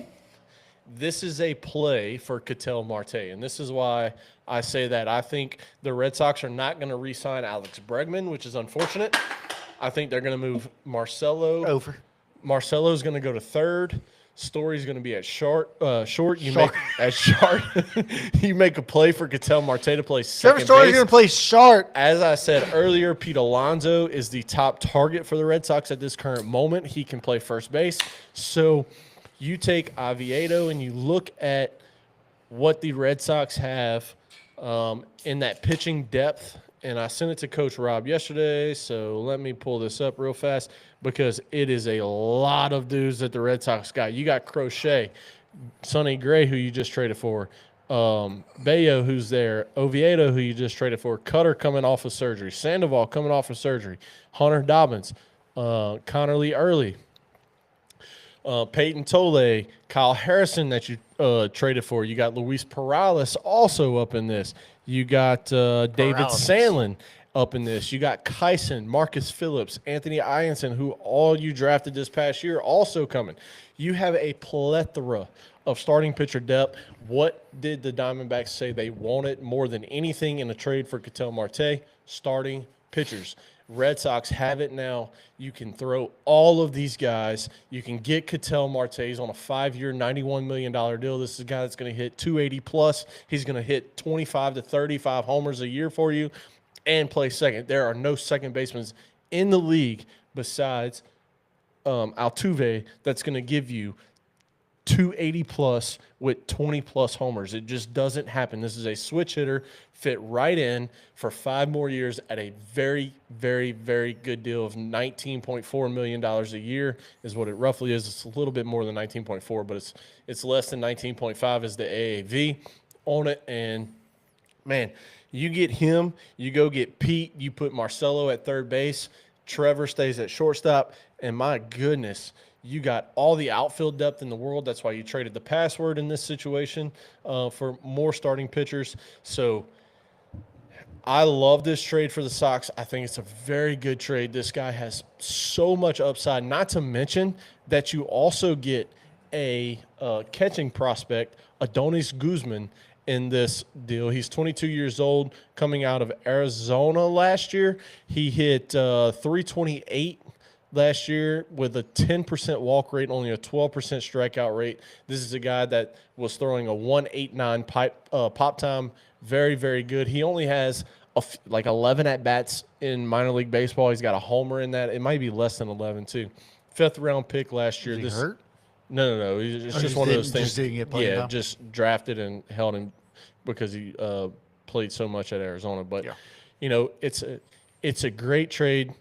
this is a play for Ketel Marte, and this is why I say that. I think the Red Sox are not going to re-sign Alex Bregman, which is unfortunate. I think they're going to move Marcelo. Over. Marcelo's going to go to third. Story's going to be at short. You make at short. You make a play for Ketel Marte to play Trevor second Story's base. going to play short. As I said earlier, Pete Alonso is the top target for the Red Sox at this current moment. He can play first base. So you take Oviedo and you look at what the Red Sox have in that pitching depth. And I sent it to Coach Rob yesterday, so let me pull this up real fast because it is a lot of dudes that the Red Sox got. You got Crochet, Sonny Gray, who you just traded for, Bayo, who's there, Oviedo, who you just traded for, Cutter coming off of surgery, Sandoval coming off of surgery, Hunter Dobbins, Connor Lee Early, Peyton Tole, Kyle Harrison that you traded for. You got Luis Perales also up in this. You got David Sandlin up in this. You got Kyson, Marcus Phillips, Anthony Ianson, who all you drafted this past year, also coming. You have a plethora of starting pitcher depth. What did the Diamondbacks say they wanted more than anything in a trade for Ketel Marte? Starting pitchers. Red Sox have it now. You can throw all of these guys. You can get Ketel Marte. He's on a 5-year, $91 million deal. This is a guy that's going to hit 280 plus. He's going to hit 25 to 35 homers a year for you and play second. There are no second basemen in the league besides Altuve that's going to give you 280 plus with 20 plus homers. It just doesn't happen. This is a switch hitter, fit right in for 5 more years at a very, very, very good deal of $19.4 million a year is what it roughly is. It's a little bit more than 19.4, but it's less than 19.5 is the AAV on it. And man, you get him, you go get Pete, you put Marcelo at third base, Trevor stays at shortstop, and my goodness, you got all the outfield depth in the world. That's why you traded the password in this situation for more starting pitchers. So I love this trade for the Sox. I think it's a very good trade. This guy has so much upside, not to mention that you also get a catching prospect, Adonis Guzman, in this deal. He's 22 years old, coming out of Arizona last year. He hit 328 last year with a 10% walk rate, only a 12% strikeout rate. This is a guy that was throwing a 1.89 pop time. Very, very good. He only has like 11 at-bats in minor league baseball. He's got a homer in that. It might be less than 11, too. 5th-round pick last year. Is he hurt? No. It's just one of those things. Just didn't get played now? Just drafted and held him because he played so much at Arizona. But, you know, it's a great trade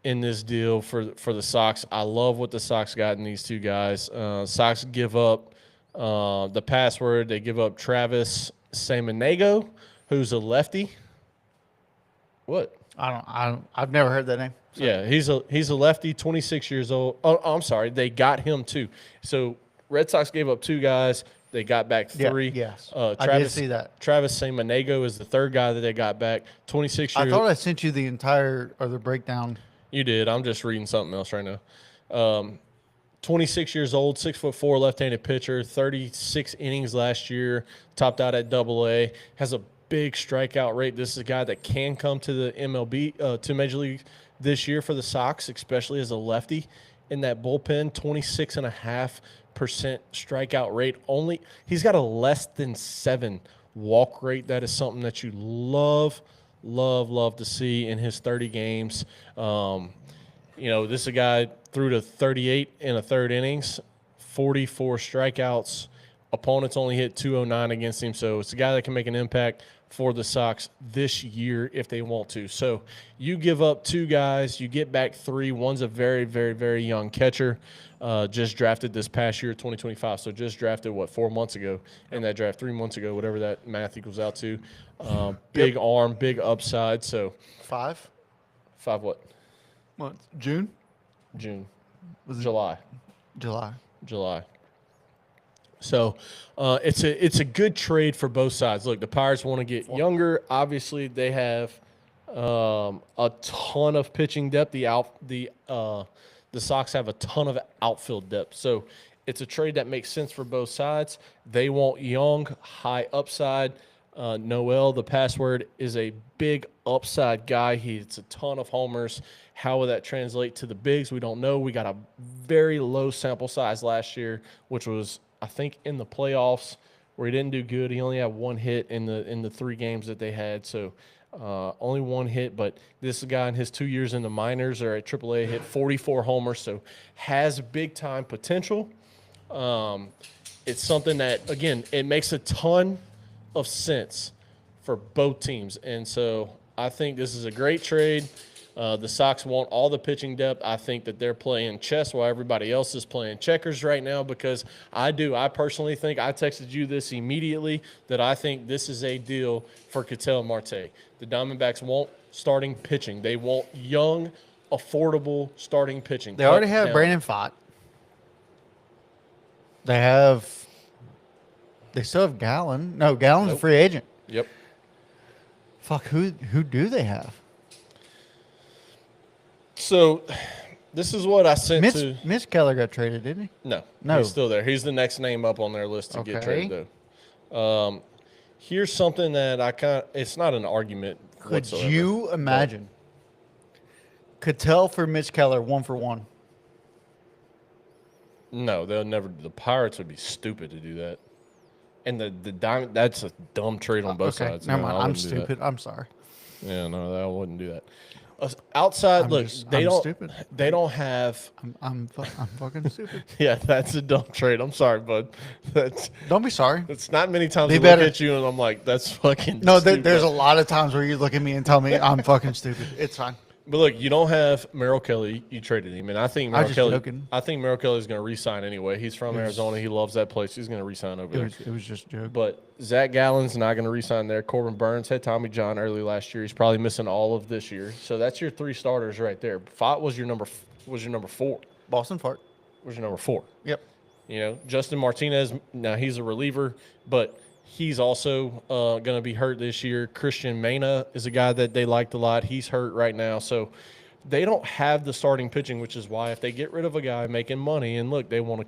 in this deal for the Sox. I love what the Sox got in these two guys. Sox give up the password. They give up Travis Samaniego, who's a lefty. What? I've never heard that name. So. Yeah, he's a lefty, 26 years old. Oh, I'm sorry. They got him too. So Red Sox gave up 2 guys. They got back 3. Yes. Travis, I did see that. Travis Samaniego is the 3rd guy that they got back. 26 years. I thought I sent you the entire or the breakdown. You did. I'm just reading something else right now. 26 years old, 6'4", left-handed pitcher, 36 innings last year, topped out at AA, has a big strikeout rate. This is a guy that can come to the MLB, to Major League this year for the Sox, especially as a lefty in that bullpen, 26.5% strikeout rate. He's got a less than 7 walk rate. That is something that you love to see in his 30 games. You know, this is a guy threw to 38 in a 3rd innings, 44 strikeouts. Opponents only hit 209 against him, so it's a guy that can make an impact for the Sox this year if they want to. So you give up 2 guys, you get back 3. One's a very, very, very young catcher, just drafted this past year, 2025. So just drafted, 4 months ago in that draft, 3 months ago, whatever that math equals out to. Big arm, big upside. So 5? 5 what? Months. June? Was it July. So it's a good trade for both sides. Look, the Pirates want to get younger. Obviously, they have a ton of pitching depth. The Sox have a ton of outfield depth. So it's a trade that makes sense for both sides. They want young, high upside. Noel, the password, is a big upside guy. He hits a ton of homers. How will that translate to the bigs? We don't know. We got a very low sample size last year, which was, I think, in the playoffs where he didn't do good. He only had one hit in the 3 games that they had. So only one hit, but this guy in his 2 years in the minors or at AAA hit 44 homers, so has big-time potential. It's something that, again, it makes a ton of sense for both teams. And so I think this is a great trade. The Sox want all the pitching depth. I think that they're playing chess while everybody else is playing checkers right now because I personally think, I texted you this immediately, that I think this is a deal for Ketel and Marte. The Diamondbacks want starting pitching. They want young, affordable starting pitching. They already have Brandon Pfaadt. They still have Gallen. No, Gallen's a free agent. Yep. Fuck, who do they have? So this is what I sent to. Mitch Keller got traded, didn't he? No, No. he's still there. He's the next name up on their list to get traded, though. Here's something that it's not an argument whatsoever. Could you imagine Ketel for Mitch Keller 1-for-1? No, they'll never. The Pirates would be stupid to do that. And the Diamond, that's a dumb trade on both sides. Never No, mind. I I'm wouldn't do that. stupid. I'm sorry. Yeah, no, I wouldn't do that. Outside, I'm stupid. They don't have. I'm fucking stupid. Yeah, that's a dumb trade. I'm sorry, bud. Don't be sorry. It's not many times Be I better. look at you and I'm like, that's fucking. No, stupid. there's a lot of times where you look at me and tell me I'm fucking stupid. It's fine. But look, you don't have Merrill Kelly. You traded him, and I think Merrill Kelly. Joking. I think Merrill Kelly is going to re-sign anyway. He's from Arizona. He loves that place. He's going to re-sign over there. It was just a joke. But Zach Gallen's not going to re-sign there. Corbin Burns had Tommy John early last year. He's probably missing all of this year. So that's your 3 starters right there. Fott was your number 4. Boston Fart. Was your number 4. Yep. You know, Justin Martinez. Now he's a reliever, but he's also going to be hurt this year. Christian Mena is a guy that they liked a lot. He's hurt right now, so they don't have the starting pitching, which is why if they get rid of a guy making money, and look, they want to.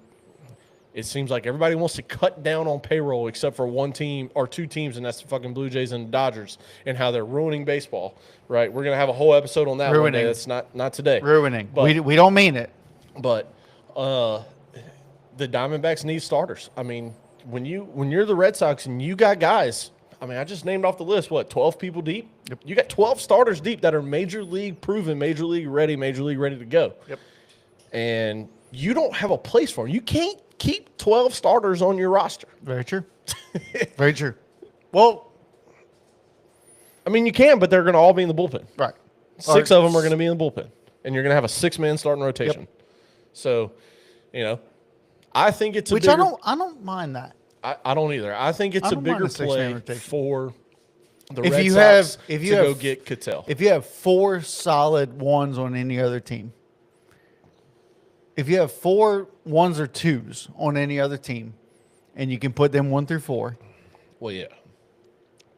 It seems like everybody wants to cut down on payroll except for one team or 2 teams, and that's the fucking Blue Jays and the Dodgers, and how they're ruining baseball. Right? We're gonna have a whole episode on that one day. That's not today. Ruining. But, we don't mean it. But the Diamondbacks need starters. I mean, when you're the Red Sox and you got guys. I mean, I just named off the list, 12 people deep? Yep. You got 12 starters deep that are major league proven, major league ready to go. Yep. And you don't have a place for them. You can't keep 12 starters on your roster. Very true. Very true. Well, I mean, you can, but they're going to all be in the bullpen. Right. 6 of them are going to be in the bullpen. And you're going to have a 6-man starting rotation. Yep. So, you know, I think it's a Which bigger, I don't mind that. I don't either. I think it's a bigger play for the Red Sox to go get Ketel. If you have 4 solid ones on any other team, if you have 4 1s or 2s on any other team, and you can put them 1 through 4, Well, yeah.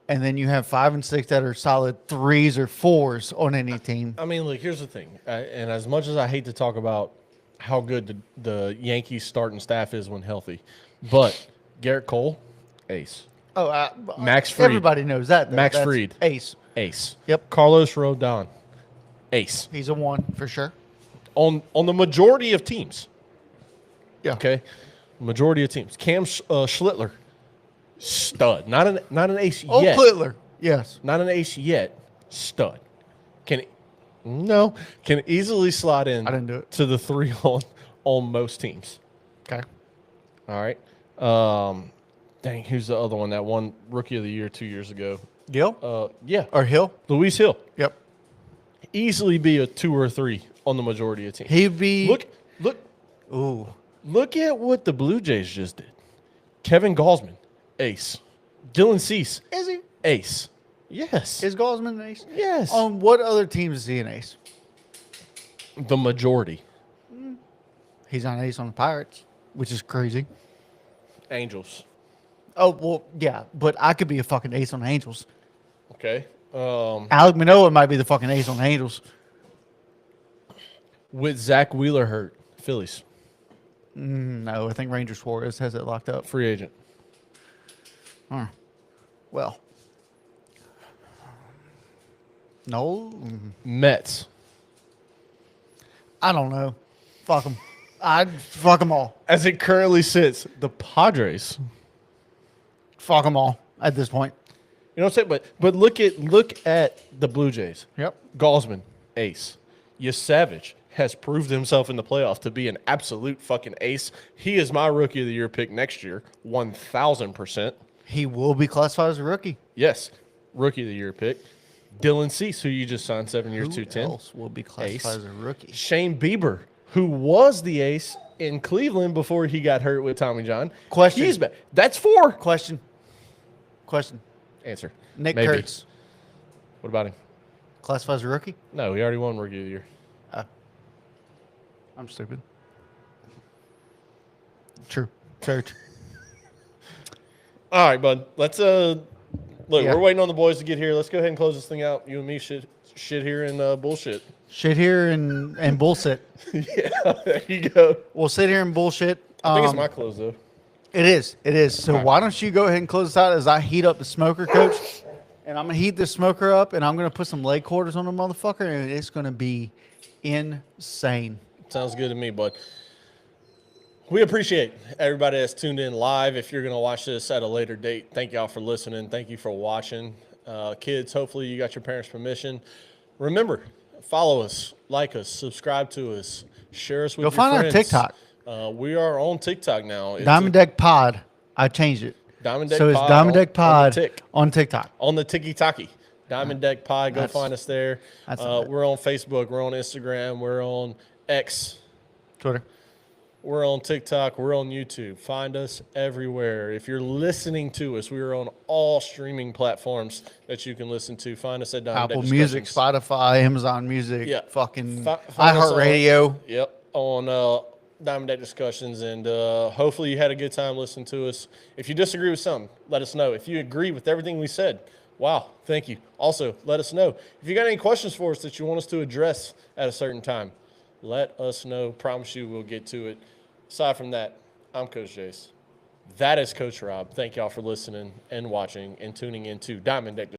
and then you have 5 and 6 that are solid 3s or 4s on any team. I mean, look, here's the thing. And as much as I hate to talk about how good the Yankees starting staff is when healthy, but Garrett Cole, ace. Oh, Max Fried. Everybody knows that. Max That's Fried. Ace. Ace. Yep. Carlos Rodon, ace. He's a 1 for sure. On the majority of teams. Yeah. Okay. Majority of teams. Cam Schlittler, stud. Not an ace Oh, yet. Clitler. Yes. Not an ace yet. Stud. Can easily slot in. I didn't do it. To the 3 on most teams. Okay. All right. Dang, who's the other one? That one Rookie of the Year 2 years ago. Gil? Yeah. Or Hill? Luis Hill. Yep. Easily be a 2 or 3 on the majority of teams. He'd be. Look. Ooh. Look at what the Blue Jays just did. Kevin Gausman, ace. Dylan Cease, Is he? ace. Yes. Is Gosman an ace? Yes. On what other teams is he an ace? The majority. He's not an ace on the Pirates, which is crazy. Angels. Oh, well, yeah, but I could be a fucking ace on the Angels. Okay. Alec Manoah might be the fucking ace on the Angels. With Zach Wheeler hurt, Phillies. No, I think Ranger Suarez has it locked up. Free agent. Well, No. Mets. I don't know. Fuck them. I'd fuck them all. As it currently sits, the Padres. Fuck them all at this point. You know what I'm saying? But look at the Blue Jays. Yep. Gosman, ace. Savage has proved himself in the playoff to be an absolute fucking ace. He is my Rookie of the Year pick next year, 1,000%. He will be classified as a rookie. Yes, Rookie of the Year pick. Dylan Cease, who you just signed 7 years, Who 210. else will be classified as a rookie? Shane Bieber, who was the ace in Cleveland before he got hurt with Tommy John. Question. He's back. That's 4. Question. Answer. Nick Maybe. Kurtz, What about him? classified as a rookie? No, he already won Rookie of the Year. I'm stupid. True. Very true. All right, bud. Let's look. Yeah. We're waiting on the boys to get here. Let's go ahead and close this thing out. You and me shit here and bullshit. Shit here and bullshit. Yeah, there you go. We'll sit here and bullshit. I think it's my close though. It is. It is. So All right. why don't you go ahead and close this out as I heat up the smoker, Coach? And I'm going to heat this smoker up, and I'm going to put some leg quarters on the motherfucker, and it's going to be insane. Sounds good to me, bud. We appreciate everybody that's tuned in live. If you're going to watch this at a later date, thank y'all for listening. Thank you for watching. Kids, hopefully you got your parents' permission. Remember, follow us, like us, subscribe to us, share us with Go your find our friends. TikTok. We are on TikTok now. It's Diamond Deck Pod. I changed it. Diamond Deck So it's Pod Diamond Deck Pod on on TikTok. on the Tiki-Taki. Diamond Deck Pod. Go That's- find us there. that's not it. We're on Facebook. We're on Instagram. We're on X. Twitter. We're on TikTok. We're on YouTube. Find us everywhere. If you're listening to us, we are on all streaming platforms that you can listen to. Find us at Diamond Apple Deck Music, Discussions. Spotify, Amazon Music, Yeah. fucking Find us iHeartRadio. Yep, on Diamond Deck Discussions. And hopefully you had a good time listening to us. If you disagree with something, let us know. If you agree with everything we said, wow, thank you. Also, let us know. If you got any questions for us that you want us to address at a certain time, let us know. Promise you we'll get to it. Aside from that, I'm Coach Jace. That is Coach Rob. Thank y'all for listening and watching and tuning into Diamond Deck.